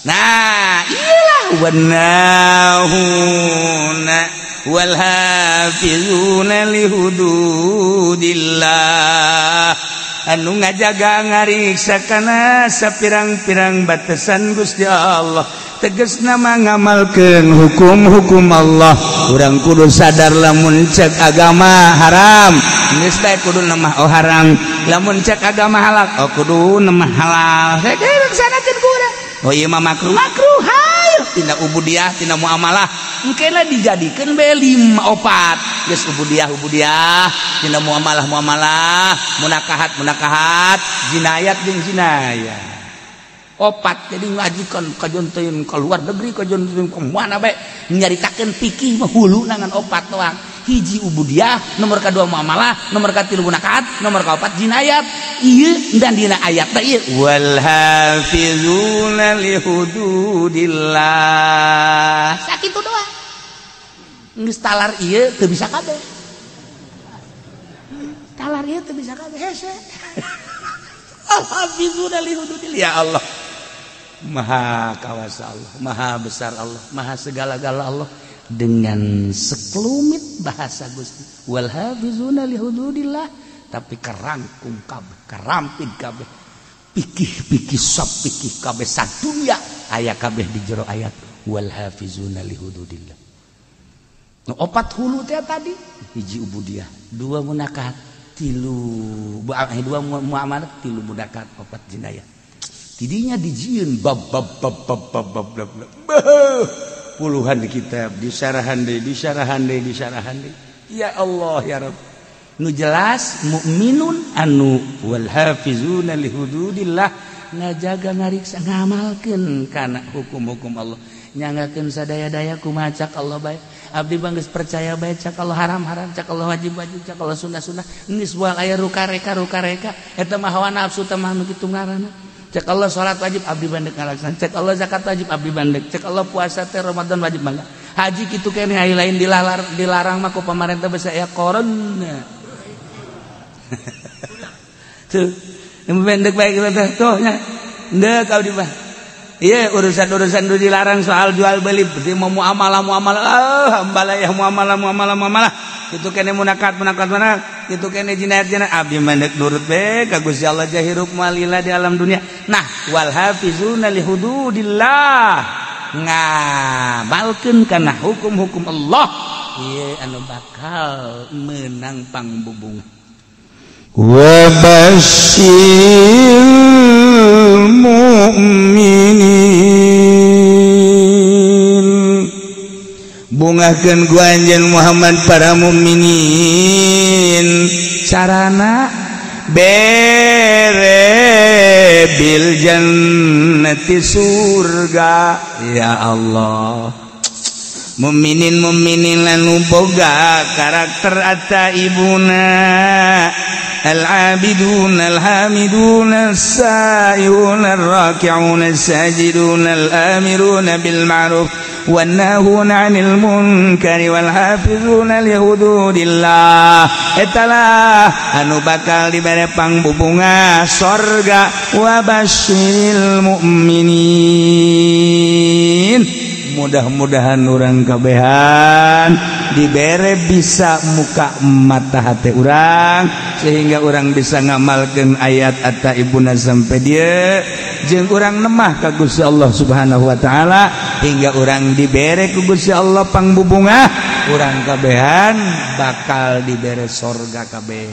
nah iyalah wanahuna wal hafizuna li hududillah anu ngajaga ngariksa kana sapirang-pirang batasan Gusti Allah tegasna ngamalkeun hukum-hukum Allah urang kudu sadar lamun cek agama haram geus bae kudu nemah haram lamun cek agama halal kudu nemah halal saeukeun sanakeun ku urang ieu mah makruh hayu tina ubudiyah tina muamalah engkena dijadikeun bae 5 4 geus ubudiyah tina muamalah munakahat jinayat jeung jinayah opat jadi ngajikan kajonteun ka luar negeri kajonteun ka mana bae nyaritakeun fikih mah hulu nangan opat doang hiji ubudiyah nomor kadua muamalah nomor katilu munakahat nomor kaopat jinayat ieu dan dina ayat teh ieu wal hafizuna li hududillah sakitu doang geus talar ieu teu bisa kabeh hese al hafizuna li hududillah ya Allah Maha kawasa Allah, maha besar Allah, maha segala-gala Allah dengan sekelumit bahasa Gusti. Wal hafizuna li hududillah, tapi kerangkum kabeh, karampid kabeh. Pikih-pikih sop pikih kabeh satunya aya kabeh di jero ayat wal hafizuna li hududillah. Nu opat hulu teh tadi hiji ubudiyah, dua munakat, dua muamalat, tilu munakat, opat jinayah. Tidinya dijieun bab puluhan di kitab disarahan deui ya Allah ya Rabb nu jelas mukminun anu wal hafizuna li hududillah ngajaga ngariksa ngamalkeun kana hukum-hukum Allah nyangakeun sadaya-daya kumaha cak Allah bae abdi banggeus percaya bae cak Allah haram-haram cak Allah wajib-wajib cak Allah sunah-sunah geus moal aya ruka-reka eta mah hawa nafsu teh mah nu kitu ngaranna. Cek Allah sholat wajib abdi bandek ngalaksanakeun, cek Allah zakat wajib abdi bandek, cek Allah puasa teh Ramadan wajib mangga. Haji kitu keneh aya lain dilarang mah ku pamarentah basa aya corona. Tuh, bandek bae kitu teh tuh nya. Deuk abdi mah. Ieu urusan-urusan nu dilarang soal jual beli, berarti mau muamalah hambalah ya muamalah. Kitu keneh munakat kitu keneh jinayat abdi mandek nurut bae ka Gusti Allah jahirup malila di alam dunia. Nah, wal hafizuna li hududillah ngamalkeun kana hukum-hukum Allah ieu anu bakal meunang pangbubung. Wa basyiril mu'minin bungakeun ku anjeun Muhammad para mukminin carana bere bil jannati surga ya Allah. Mukminin lanu boga karakter ataibuna al-abidun al-hamidun as-sa'ihun ar-raki'un as-sajidun al-amirun bil ma'ruf wan nahun 'anil munkari wal hafizuna li hududillah etalah anu bakal dibere pangbubunga surga wa basyiril mu'minin. Mudah-mudahan orang kabehan dibere bisa muka mata hati orang sehingga orang bisa ngamalkeun ayat ataibuna sampai dia jeung urang nemah ka Gusti Allah Subhanahu wa taala hingga orang dibere ku Gusti Allah pangbubungah urang kabehan bakal dibere surga kabeh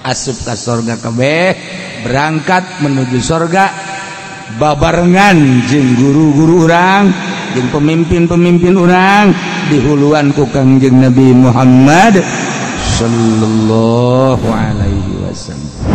asup ka surga kabeh berangkat menuju surga babarengan jeung guru-guru urang jeung pemimpin-pemimpin urang dihuluan ku Kangjeng Nabi Muhammad sallallahu alaihi wasallam.